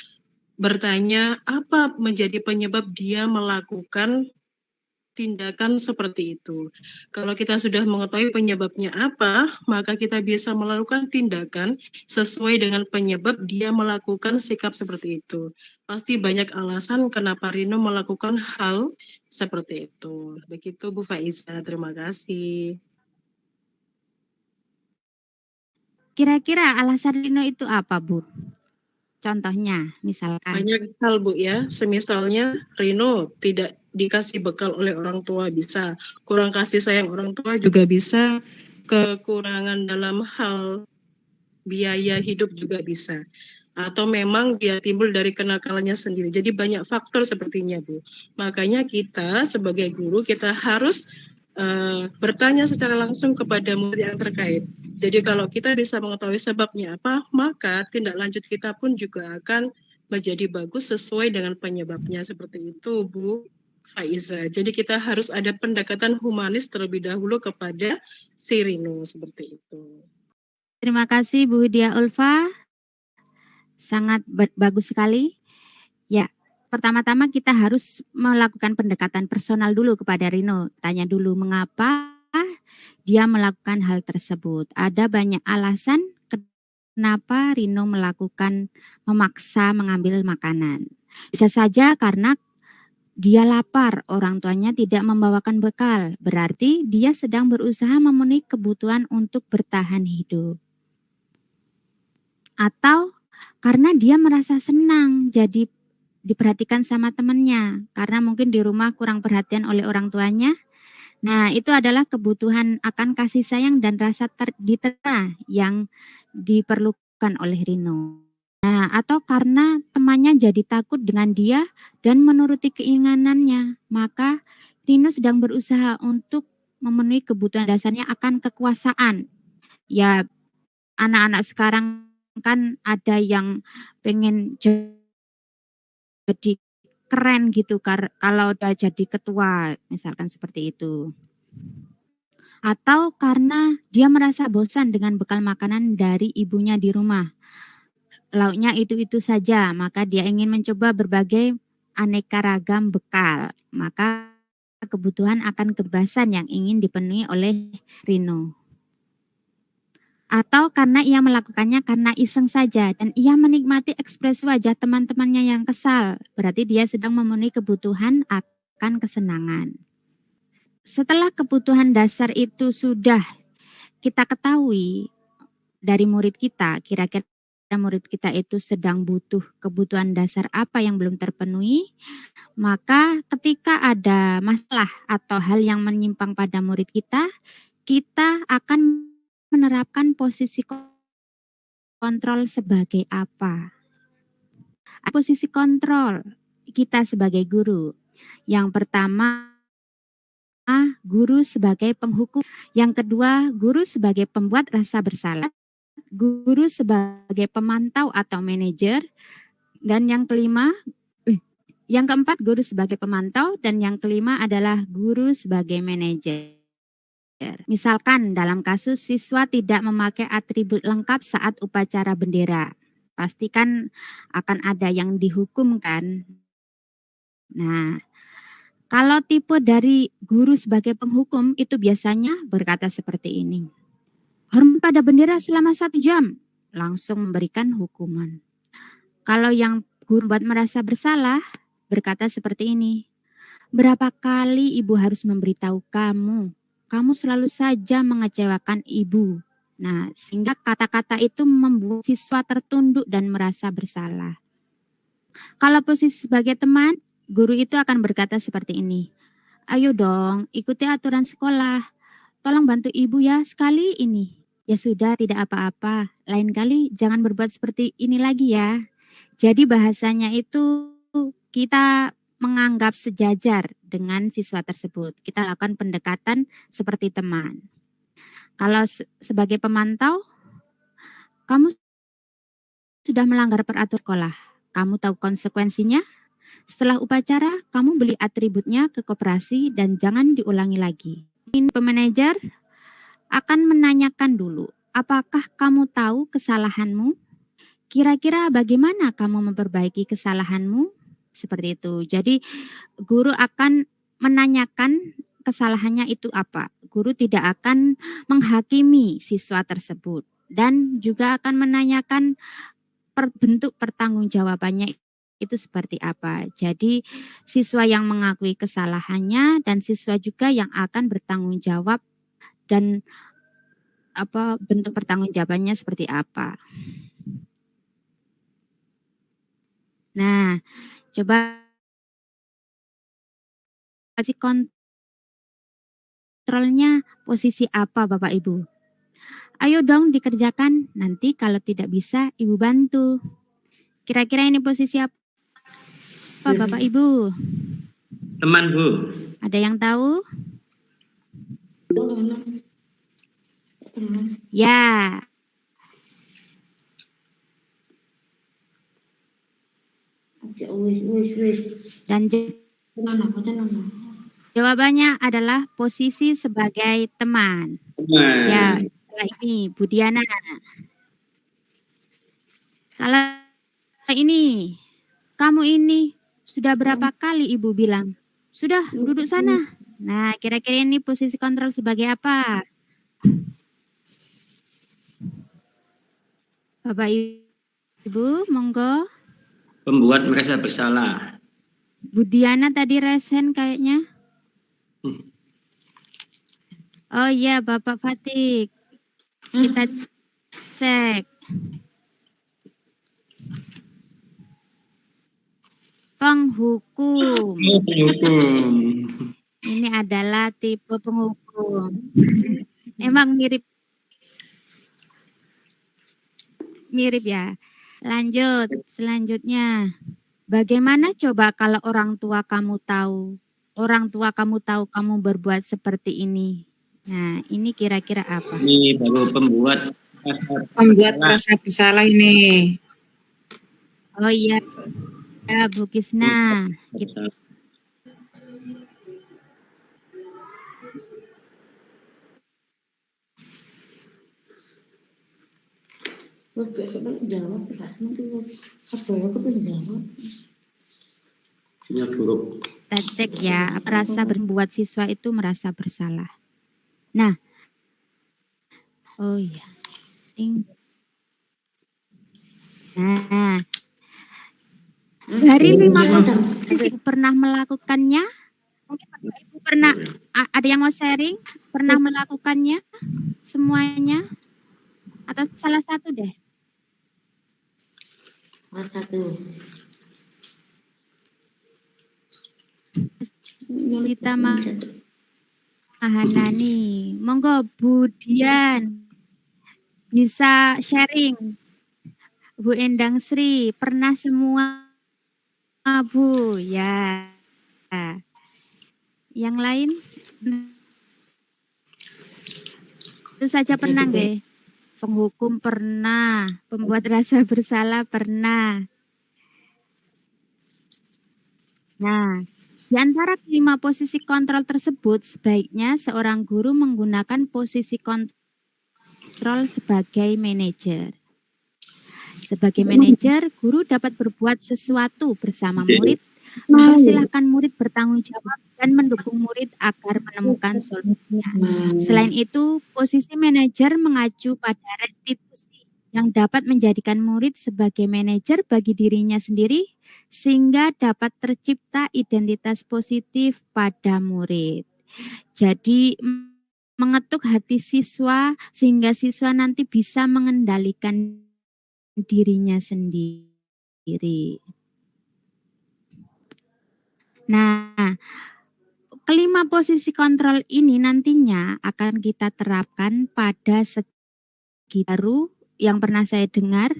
bertanya apa menjadi penyebab dia melakukan tindakan seperti itu. Kalau kita sudah mengetahui penyebabnya apa, maka kita bisa melakukan tindakan sesuai dengan penyebab dia melakukan sikap seperti itu. Pasti banyak alasan kenapa Rino melakukan hal seperti itu. Begitu Bu Faiza, terima kasih. Kira-kira alasan Rino itu apa, Bu? Contohnya, misalkan. Banyak hal Bu ya, semisalnya Rino tidak dikasih bekal oleh orang tua bisa, kurang kasih sayang orang tua juga bisa, kekurangan dalam hal biaya hidup juga bisa, atau memang dia timbul dari kenakalannya sendiri. Jadi banyak faktor sepertinya Bu. Makanya kita sebagai guru kita harus bertanya secara langsung kepada murid yang terkait. Jadi kalau kita bisa mengetahui sebabnya apa, maka tindak lanjut kita pun juga akan menjadi bagus sesuai dengan penyebabnya. Seperti itu Bu Faiza. Jadi kita harus ada pendekatan humanis terlebih dahulu kepada si Rino, seperti itu. Terima kasih Bu Hudia Ulfa. Sangat bagus sekali. Ya, pertama-tama kita harus melakukan pendekatan personal dulu kepada Rino. Tanya dulu mengapa dia melakukan hal tersebut. Ada banyak alasan kenapa Rino melakukan memaksa mengambil makanan. Bisa saja karena dia lapar, orang tuanya tidak membawakan bekal. Berarti dia sedang berusaha memenuhi kebutuhan untuk bertahan hidup. Atau karena dia merasa senang, jadi diperhatikan sama temannya karena mungkin di rumah kurang perhatian oleh orang tuanya. Nah, itu adalah kebutuhan akan kasih sayang dan rasa diterima yang diperlukan oleh Rino. Nah, atau karena temannya jadi takut dengan dia dan menuruti keinginannya, maka Rino sedang berusaha untuk memenuhi kebutuhan dasarnya akan kekuasaan. Ya, anak-anak sekarang kan ada yang pengen jadi keren gitu kalau udah jadi ketua, misalkan seperti itu. Atau karena dia merasa bosan dengan bekal makanan dari ibunya di rumah. Lauknya itu-itu saja, maka dia ingin mencoba berbagai aneka ragam bekal. Maka kebutuhan akan kebebasan yang ingin dipenuhi oleh Rino. Atau karena ia melakukannya karena iseng saja dan ia menikmati ekspresi wajah teman-temannya yang kesal. Berarti dia sedang memenuhi kebutuhan akan kesenangan. Setelah kebutuhan dasar itu sudah kita ketahui dari murid kita, kira-kira murid kita itu sedang butuh kebutuhan dasar apa yang belum terpenuhi, maka ketika ada masalah atau hal yang menyimpang pada murid kita akan menerapkan posisi kontrol sebagai apa? Posisi kontrol kita sebagai guru. Yang pertama, guru sebagai penghukum. Yang kedua, guru sebagai pembuat rasa bersalah. Guru sebagai pemantau atau manajer. Dan yang keempat, guru sebagai pemantau. Dan yang kelima adalah guru sebagai manajer. Misalkan dalam kasus siswa tidak memakai atribut lengkap saat upacara bendera, pastikan akan ada yang dihukum kan. Nah, kalau tipe dari guru sebagai penghukum itu biasanya berkata seperti ini. Hormat pada bendera selama 1 jam, langsung memberikan hukuman. Kalau yang guru buat merasa bersalah berkata seperti ini. Berapa kali ibu harus memberitahu kamu? Kamu selalu saja mengecewakan ibu. Nah, sehingga kata-kata itu membuat siswa tertunduk dan merasa bersalah. Kalau posisi sebagai teman, guru itu akan berkata seperti ini. Ayo dong, ikuti aturan sekolah. Tolong bantu ibu ya sekali ini. Ya sudah, tidak apa-apa. Lain kali jangan berbuat seperti ini lagi ya. Jadi bahasanya itu kita menganggap sejajar dengan siswa tersebut. Kita lakukan pendekatan seperti teman. Kalau sebagai pemantau, kamu sudah melanggar peraturan sekolah. Kamu tahu konsekuensinya? Setelah upacara, kamu beli atributnya ke koperasi dan jangan diulangi lagi. Ini pemanajer akan menanyakan dulu, apakah kamu tahu kesalahanmu? Kira-kira bagaimana kamu memperbaiki kesalahanmu? Seperti itu. Jadi guru akan menanyakan kesalahannya itu apa. Guru tidak akan menghakimi siswa tersebut dan juga akan menanyakan bentuk pertanggungjawabannya itu seperti apa. Jadi siswa yang mengakui kesalahannya dan siswa juga yang akan bertanggung jawab dan bentuk pertanggungjawabannya seperti apa. Nah, coba kasih kontrolnya posisi apa Bapak Ibu? Ayo dong dikerjakan, nanti kalau tidak bisa Ibu bantu. Kira-kira ini posisi apa Bapak Ibu? Teman Bu. Ada yang tahu? Ya. Dan jawabannya adalah posisi sebagai teman. Ya, setelah ini Bu Diana. Kalau ini, kamu ini sudah berapa kali Ibu bilang? Sudah, duduk sana. Nah, kira-kira ini posisi kontrol sebagai apa? Bapak Ibu, monggo. Pembuat merasa bersalah. Bu Diana tadi resen kayaknya. Oh iya, Bapak Fatik. Kita cek. Penghukum. Penghukum. Ini adalah tipe penghukum. Emang mirip ya. Lanjut, selanjutnya. Bagaimana coba kalau orang tua kamu tahu kamu berbuat seperti ini? Nah, ini kira-kira apa? Ini baru pembuat rasa bersalah ini. Oh iya, ya, Bu Kisna. Kita cek ya, rasa membuat siswa itu merasa bersalah. Nah, oh iya. Nah, dari 5 pernah melakukannya? Mungkin Bapak Ibu pernah, ada yang mau sharing? Pernah melakukannya semuanya? Atau salah satu deh? Salah satu. Sita Mahanani, monggo Bu Dian bisa sharing. Bu Endang Sri, pernah semua Bu? Ya. Yang lain? Itu saja pernah nggih? Penghukum pernah, pembuat rasa bersalah pernah. Nah, di antara 5 posisi kontrol tersebut, sebaiknya seorang guru menggunakan posisi kontrol sebagai manajer. Sebagai manajer, guru dapat berbuat sesuatu bersama murid, mempersilahkan murid bertanggung jawab, dan mendukung murid agar menemukan solusinya. Selain itu, posisi manajer mengacu pada restitusi yang dapat menjadikan murid sebagai manajer bagi dirinya sendiri, sehingga dapat tercipta identitas positif pada murid. Jadi, mengetuk hati siswa sehingga siswa nanti bisa mengendalikan dirinya sendiri. Nah, kelima posisi kontrol ini nantinya akan kita terapkan pada segi baru yang pernah saya dengar,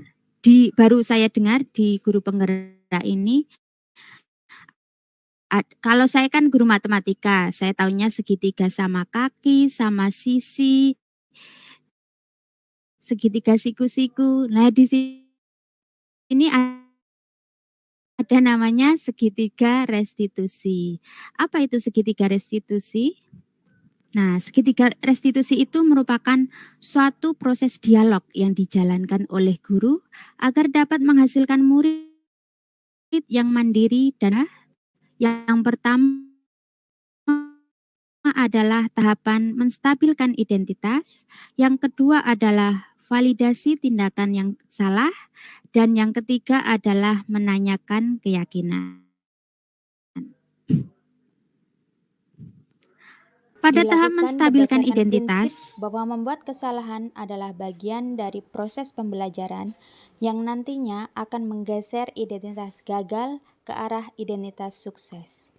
baru saya dengar di guru penggerak ini. Kalau saya kan guru matematika, saya tahunya segitiga sama kaki, sama sisi, segitiga siku-siku. Nah, di sini ada namanya segitiga restitusi. Apa itu segitiga restitusi? Nah, segitiga restitusi itu merupakan suatu proses dialog yang dijalankan oleh guru agar dapat menghasilkan murid yang mandiri dan yang pertama adalah tahapan menstabilkan identitas, yang kedua adalah validasi tindakan yang salah, dan yang ketiga adalah menanyakan keyakinan. Pada tahap menstabilkan identitas, bahwa membuat kesalahan adalah bagian dari proses pembelajaran yang nantinya akan menggeser identitas gagal ke arah identitas sukses.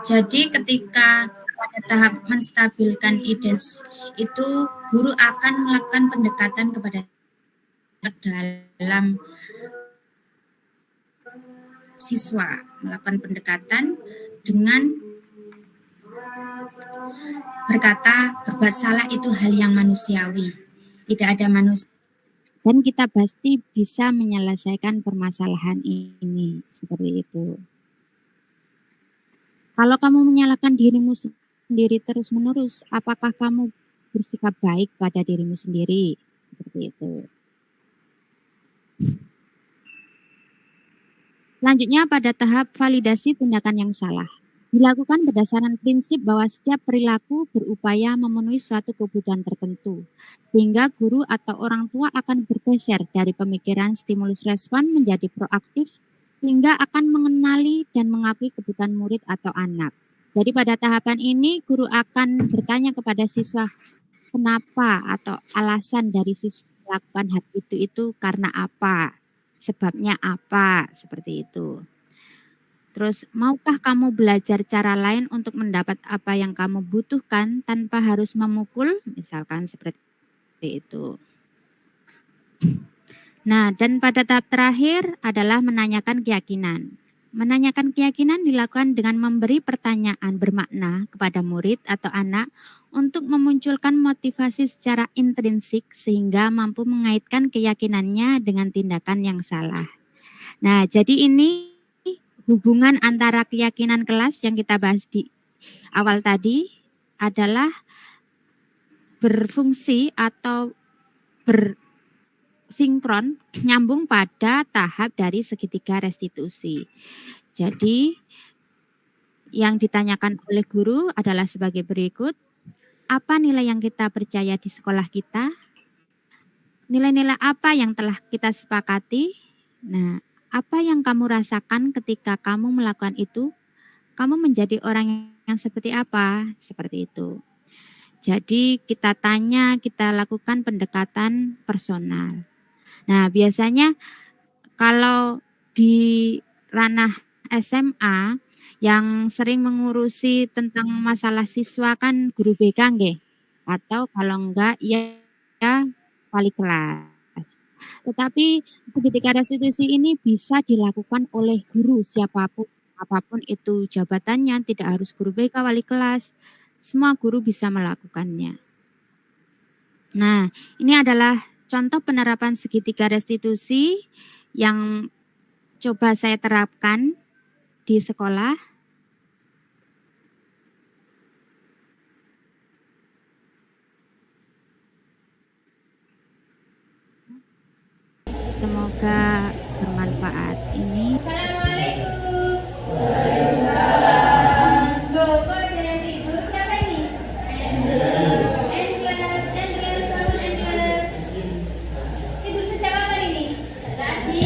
Jadi ketika pada tahap menstabilkan identitas itu guru akan melakukan pendekatan kepada dalam siswa, melakukan pendekatan dengan berkata berbuat salah itu hal yang manusiawi, tidak ada manusia, dan kita pasti bisa menyelesaikan permasalahan ini seperti itu. Kalau kamu menyalahkan dirimu sendiri terus-menerus, apakah kamu bersikap baik pada dirimu sendiri? Seperti itu. Selanjutnya pada tahap validasi tindakan yang salah. Dilakukan berdasarkan prinsip bahwa setiap perilaku berupaya memenuhi suatu kebutuhan tertentu. Sehingga guru atau orang tua akan bergeser dari pemikiran stimulus respon menjadi proaktif, sehingga akan mengenali dan mengakui kebutuhan murid atau anak. Jadi pada tahapan ini guru akan bertanya kepada siswa, kenapa atau alasan dari siswa melakukan hal itu karena apa. sebabnya apa, seperti itu. Terus, maukah kamu belajar cara lain untuk mendapat apa yang kamu butuhkan tanpa harus memukul? Misalkan seperti itu. Nah, dan pada tahap terakhir adalah menanyakan keyakinan. Menanyakan keyakinan dilakukan dengan memberi pertanyaan bermakna kepada murid atau anak untuk memunculkan motivasi secara intrinsik sehingga mampu mengaitkan keyakinannya dengan tindakan yang salah. Nah, jadi ini hubungan antara keyakinan kelas yang kita bahas di awal tadi adalah berfungsi atau bersinkron nyambung pada tahap dari segitiga restitusi. Jadi yang ditanyakan oleh guru adalah sebagai berikut. Apa nilai yang kita percaya di sekolah kita? Nilai-nilai apa yang telah kita sepakati? Nah, apa yang kamu rasakan ketika kamu melakukan itu? Kamu menjadi orang yang seperti apa? Seperti itu. Jadi kita tanya, kita lakukan pendekatan personal. Nah, biasanya kalau di ranah SMA yang sering mengurusi tentang masalah siswa kan guru BK nggih, atau kalau enggak ya wali kelas. Tetapi ketika restitusi ini bisa dilakukan oleh guru siapapun, apapun itu jabatannya, tidak harus guru BK, wali kelas, semua guru bisa melakukannya. Nah, ini adalah contoh penerapan segitiga restitusi yang coba saya terapkan di sekolah. Semoga bermanfaat. Ini. Assalamualaikum. Waalaikumsalam. Loh, kok ada yang tidur? Siapa ini? Endless. Endless, bangun Endless. Tidur sejak kapan ini? Tadi.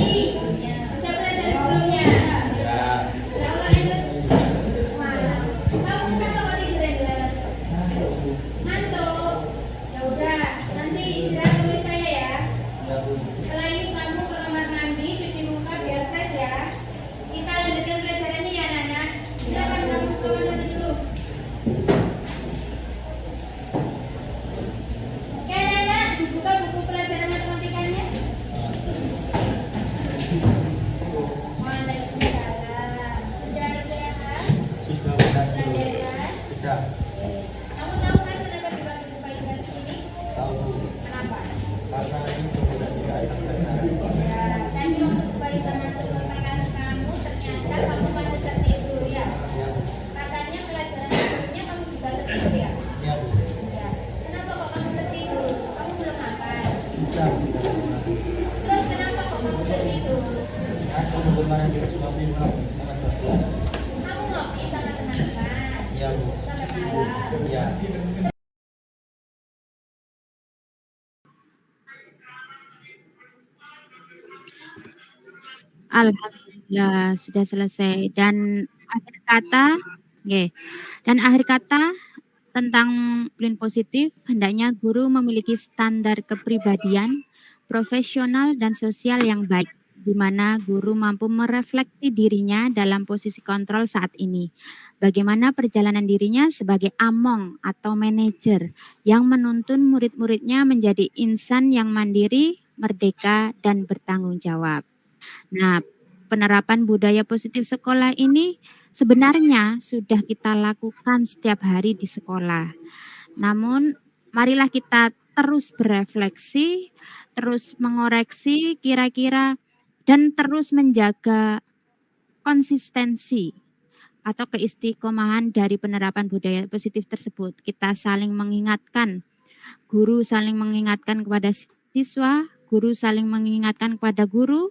Sudah belajar sebelumnya? Ya Allah, Endless. Wah, kamu kenapa kok tidur, Endless? Ngantuk? Ya udah, nanti istirahat sama saya ya. Setelah ini kamu ke kamar mandi, cuci muka biar fresh ya. Kita lanjutkan pelajarannya ya anak-anak. Silakan kamu ke kamar mandi dulu. Oke anak-anak, dibuka buku pelajaran matematikanya. Waalaikumsalam. Sudah istirahat? Pelajaran? Sudah. Kamu tahu kan kenapa dibagi buka ibadah di sini? Tahu. Kenapa? Karena ini ya, tadi waktu Faiza masuk ke kelas kamu, ternyata kamu masih tertidur ya. Katanya pelajaran sebelumnya kamu juga tertidur ya. Ya. Kenapa kok kamu tertidur? Kamu belum makan. Terus kenapa kok kamu tertidur? Kamu ngopi sama teman-teman. Iya. Sampai malam. Iya. Alhamdulillah sudah selesai. Dan akhir kata, tentang plan positif, hendaknya guru memiliki standar kepribadian, profesional dan sosial yang baik, di mana guru mampu merefleksi dirinya dalam posisi kontrol saat ini. Bagaimana perjalanan dirinya sebagai among atau manajer yang menuntun murid-muridnya menjadi insan yang mandiri, merdeka, dan bertanggung jawab. Nah, penerapan budaya positif sekolah ini sebenarnya sudah kita lakukan setiap hari di sekolah. Namun, marilah kita terus berefleksi, terus mengoreksi kira-kira, dan terus menjaga konsistensi atau keistiqomahan dari penerapan budaya positif tersebut. Kita saling mengingatkan, guru saling mengingatkan kepada siswa, guru saling mengingatkan kepada guru,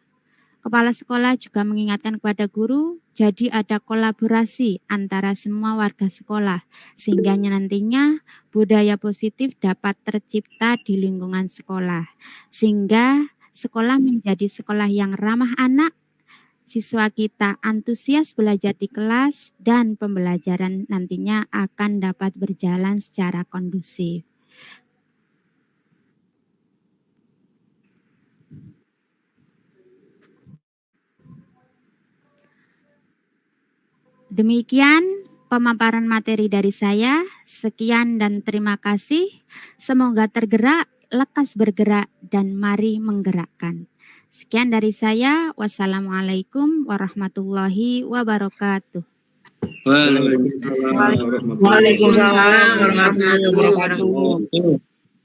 kepala sekolah juga mengingatkan kepada guru, jadi ada kolaborasi antara semua warga sekolah, sehingga nantinya budaya positif dapat tercipta di lingkungan sekolah, sehingga sekolah menjadi sekolah yang ramah anak, siswa kita antusias belajar di kelas, dan pembelajaran nantinya akan dapat berjalan secara kondusif. Demikian pemaparan materi dari saya. Sekian dan terima kasih. Semoga tergerak, lekas bergerak, dan mari menggerakkan. Sekian dari saya. Wassalamualaikum warahmatullahi wabarakatuh. Waalaikumsalam warahmatullahi Waalaikumsalam warahmatullahi wabarakatuh.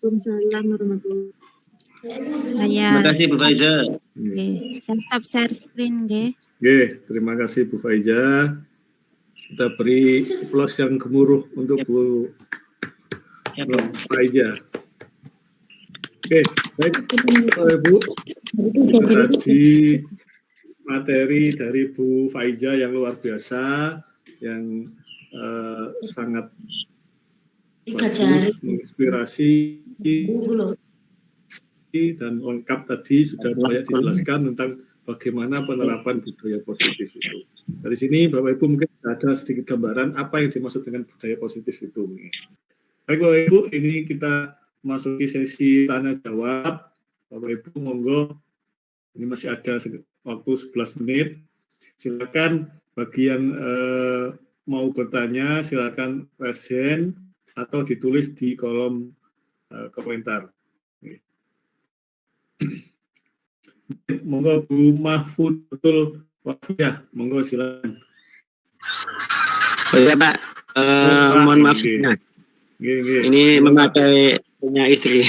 Waalaikumsalam warahmatullahi Terima kasih Bu Faiza. Saya stop share screen, Terima kasih Bu Faiza. Kita beri aplaus yang gemuruh untuk Bu Faiza. Baik Bapak Ibu, tadi materi dari Bu Faiza yang luar biasa, yang sangat bagus, menginspirasi dan lengkap. Tadi sudah banyak dijelaskan tentang bagaimana penerapan budaya positif itu. Dari sini Bapak Ibu mungkin ada sedikit gambaran apa yang dimaksud dengan budaya positif itu. Baik Bapak Ibu, ini kita masuki sesi tanya jawab. Bapak Ibu monggo, ini masih ada waktu 11 menit. Silakan bagi yang mau bertanya silakan raise hand atau ditulis di kolom komentar. Monggo Bu Mahfud betul ya, monggo silakan. Oh ya Pak, mohon maaf. Ini memakai punya istri.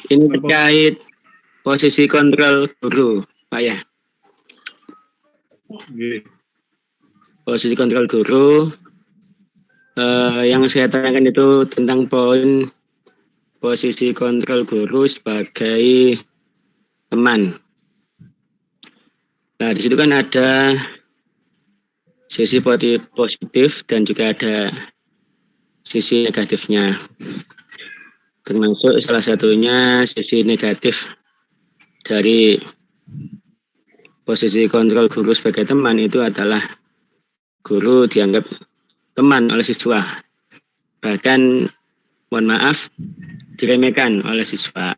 Ini terkait posisi kontrol guru, Pak ya. Posisi kontrol guru. Yang saya tanyakan itu tentang poin posisi kontrol guru sebagai teman. Nah, di situ kan ada sisi positif dan juga ada sisi negatifnya. Termasuk salah satunya sisi negatif dari posisi kontrol guru sebagai teman itu adalah guru dianggap teman oleh siswa. Bahkan, mohon maaf, diremehkan oleh siswa.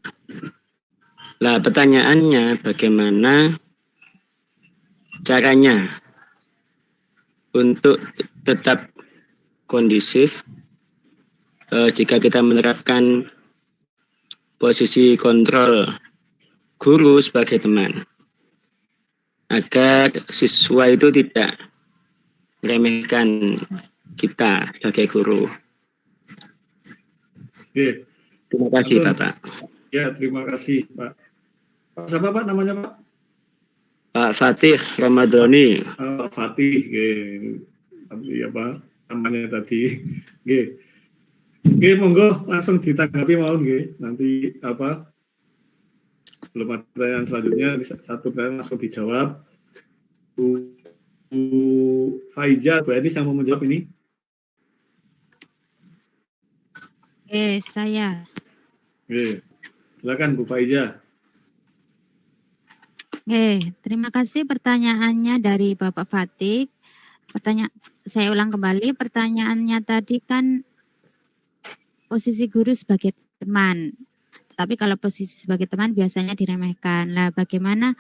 Nah, pertanyaannya bagaimana caranya untuk tetap kondusif jika kita menerapkan posisi kontrol guru sebagai teman, agar siswa itu tidak meremehkan kita sebagai guru. Terima kasih Bapak. Ya, terima kasih Pak. Pak siapa Pak namanya Pak? Pak Fatih Ramadhani. Pak Fatih, ya Pak namanya tadi. Monggo langsung ditanggapi mau nanti apa? Belum ada pertanyaan selanjutnya, satu pertanyaan langsung dijawab. Bu Faiza, Bu Enis yang mau menjawab ini? Saya. Silakan Bu Faiza. Terima kasih pertanyaannya dari Bapak Fatih. Saya ulang kembali, pertanyaannya tadi kan posisi guru sebagai teman. Tapi kalau posisi sebagai teman biasanya diremehkan. Lah, bagaimana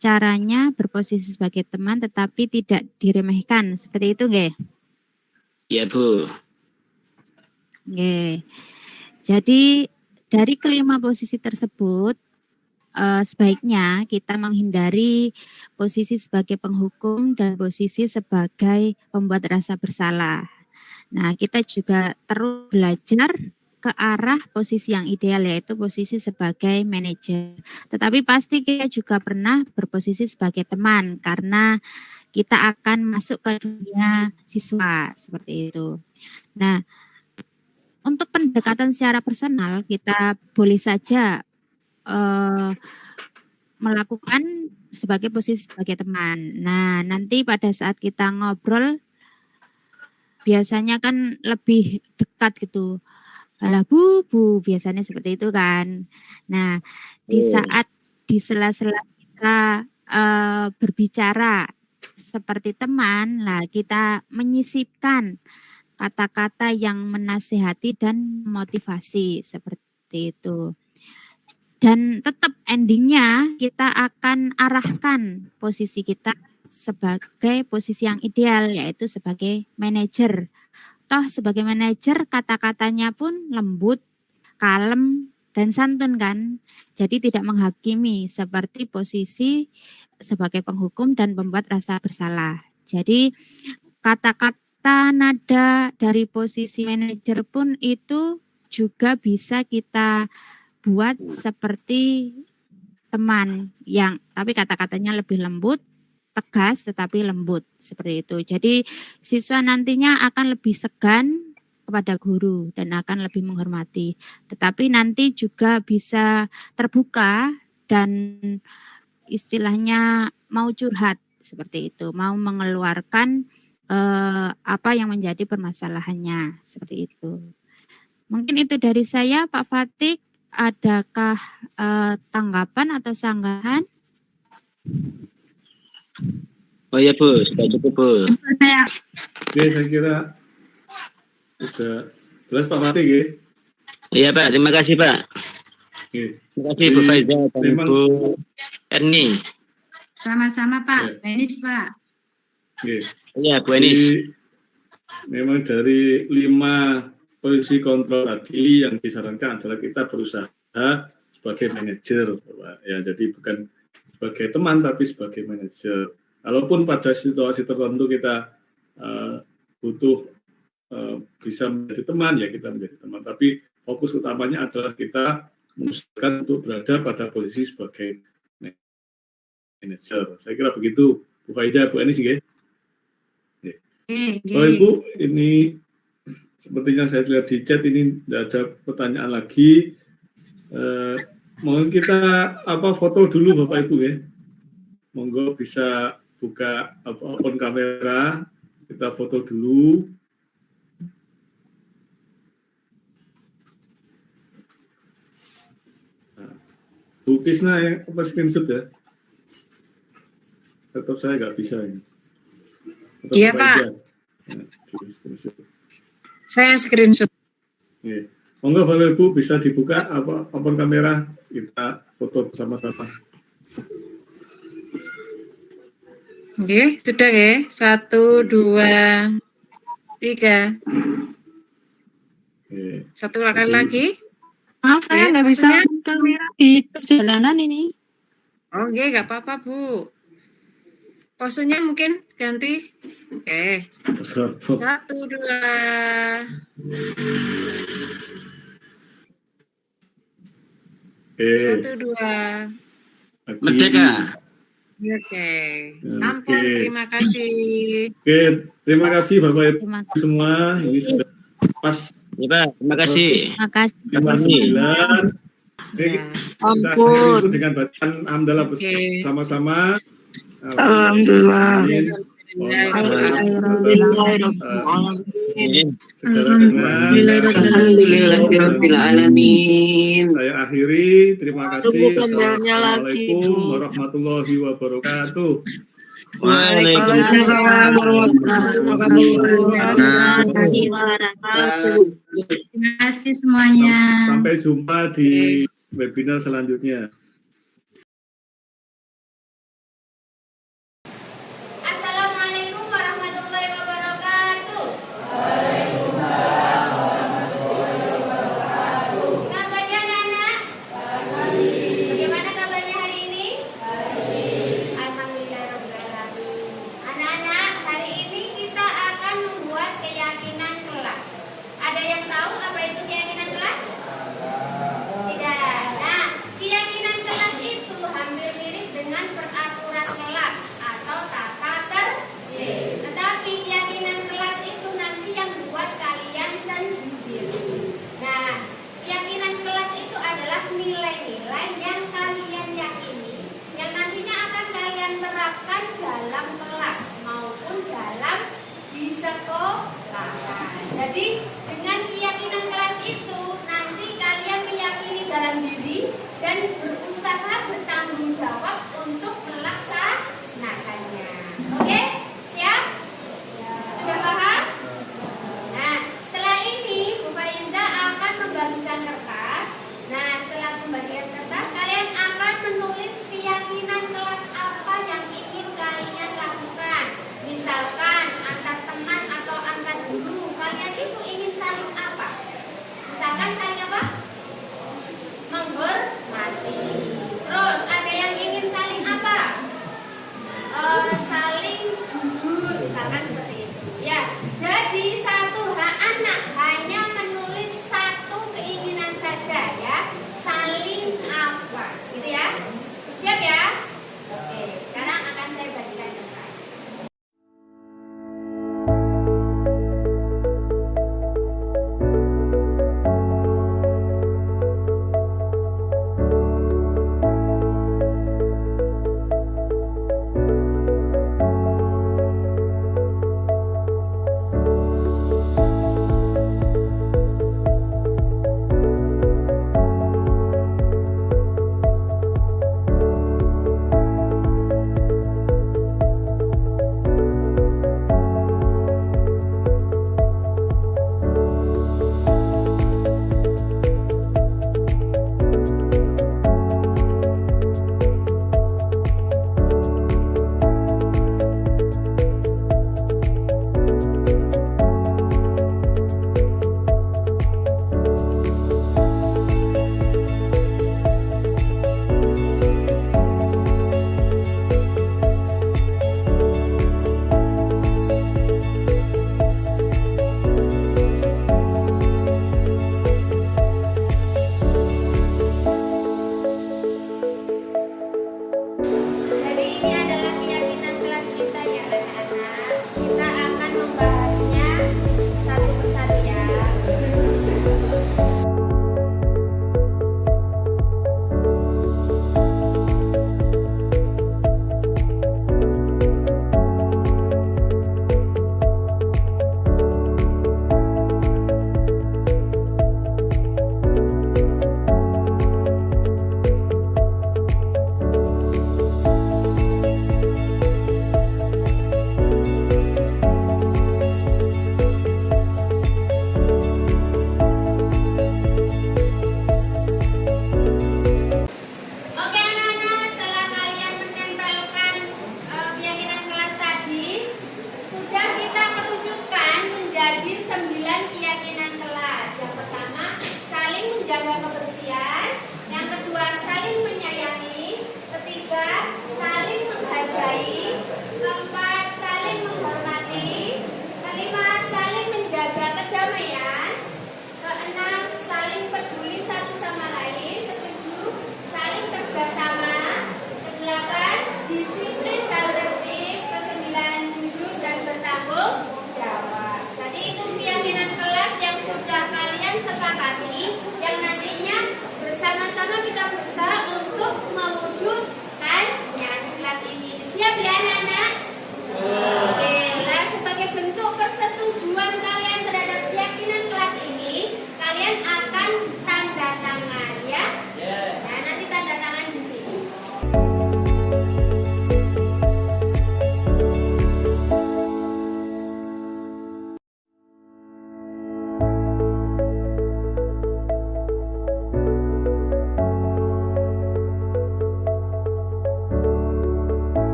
caranya berposisi sebagai teman tetapi tidak diremehkan? Seperti itu, nggih? Iya, Bu. Jadi dari kelima posisi tersebut sebaiknya kita menghindari posisi sebagai penghukum dan posisi sebagai pembuat rasa bersalah. Nah, kita juga terus belajar ke arah posisi yang ideal, yaitu posisi sebagai manajer. Tetapi pasti kita juga pernah berposisi sebagai teman karena kita akan masuk ke dunia siswa seperti itu. Nah, untuk pendekatan secara personal kita boleh saja melakukan sebagai posisi sebagai teman. Nah, nanti pada saat kita ngobrol biasanya kan lebih dekat gitu. Alah bu, biasanya seperti itu kan. Nah, di saat di sela-sela kita berbicara seperti teman, lah kita menyisipkan kata-kata yang menasihati dan motivasi seperti itu. Dan tetap endingnya kita akan arahkan posisi kita sebagai posisi yang ideal, yaitu sebagai manajer. Toh sebagai manajer kata-katanya pun lembut, kalem, dan santun kan. Jadi tidak menghakimi seperti posisi sebagai penghukum dan pembuat rasa bersalah. Jadi kata-kata nada dari posisi manajer pun itu juga bisa kita buat seperti teman yang tapi kata-katanya lebih lembut, tegas tetapi lembut seperti itu. Jadi siswa nantinya akan lebih segan kepada guru dan akan lebih menghormati. Tetapi nanti juga bisa terbuka dan istilahnya mau curhat seperti itu, mau mengeluarkan apa yang menjadi permasalahannya seperti itu. Mungkin itu dari saya, Pak Fatik. Adakah tanggapan atau sanggahan? Oh iya Bu, sudah cukup Bu. Oke, saya kira sudah jelas Pak Fatik ya. Iya Pak, terima kasih Pak. Oke. Terima kasih Bu Faiza dan Bu Erni. Sama-sama Pak, Enis Pak. Oke. Iya Bu Enis. Memang dari 5 posisi kontrol tadi yang disarankan adalah kita berusaha sebagai manajer, ya, jadi bukan sebagai teman tapi sebagai manajer. Kalaupun pada situasi tertentu kita butuh bisa menjadi teman, ya kita menjadi teman. Tapi fokus utamanya adalah kita mengusahakan untuk berada pada posisi sebagai manajer. Saya kira begitu, Bu Faiza, Bu Enis, ya. Bapak Ibu, ini sepertinya saya lihat di chat ini tidak ada pertanyaan lagi. Mohon kita foto dulu Bapak Ibu ya. Monggo bisa buka open kamera, kita foto dulu. Nah, Bu Kisna yang screenshot ya. Tetap saya nggak bisa ini. Iya Pak. Saya screenshot. Oke. Monggo Bapak Ibu bisa dibuka open kamera, kita foto bersama-sama. Oke, sudah ya. 1, 2, 3. Oke. Satu lagi. Maaf, saya nggak bisa kamera di perjalanan ini. Oke, nggak apa-apa Bu. Posenya mungkin ganti. Oke. 1, 2. Oke. 1, 2. Merdeka. Oke. Ampun, terima kasih. Oke, terima kasih Bapak Ibu semua. Ini sudah pas. Ya Pak, terima kasih. Terima kasih. Terima kasih. Oke, Ampun. dengan bacaan alhamdulillah bersama-sama. Alhamdulillah. Alhamdulillahirobbilalamin. Saya akhiri. Terima kasih. Assalamualaikum warahmatullahi wabarakatuh. Waalaikumsalam warahmatullahi wabarakatuh. Terima kasih semuanya. Sampai jumpa di webinar selanjutnya. Assalamualaikum warahmatullahi wabarakatuh. Waalaikumsalam warahmatullahi wabarakatuh. Kabarnya anak-anak? Baik. Bagaimana kabarnya hari ini? Baik. Alhamdulillahirobbilalamin. Anak-anak, hari ini kita akan membuat keyakinan kelas. Ada yang tahu apa itu keyakinan kelas? Tidak. Nah, keyakinan kelas itu hampir mirip dengan peraturan kelas atau tata tertib. Tetapi keyakinan kelas itu nanti yang buat kalian sendiri. Nah, keyakinan kelas itu adalah nilai-nilai yang kalian yakini, yang nantinya akan kalian terapkan dalam kelas maupun dalam di sekolah. Jadi dengan keyakinan kelas itu nanti kalian meyakini dalam diri dan berusaha bertanggung jawab untuk melaksanakannya. Oke? Siap? Sudah paham? Nah, setelah ini Bu Faiza akan membagikan kertas. Nah, setelah pembagian kertas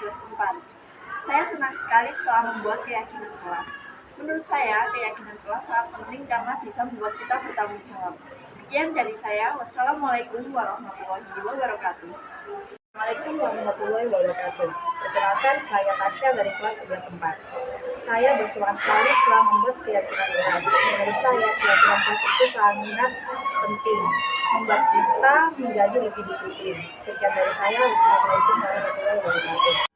kelas 4. Saya senang sekali setelah membuat keyakinan kelas. Menurut saya, keyakinan kelas sangat penting karena bisa membuat kita bertanggung jawab. Sekian dari saya. Wassalamualaikum warahmatullahi wabarakatuh. Assalamualaikum warahmatullahi wabarakatuh. Perkenalkan, saya Tasya dari kelas 11/4. Saya bersemangat sekali setelah membuat keyakinan kelas. Menurut saya, keyakinan kelas itu sangat penting, membuat kita menjadi lebih disiplin. Sekian dari saya. Wassalamualaikum warahmatullahi wabarakatuh.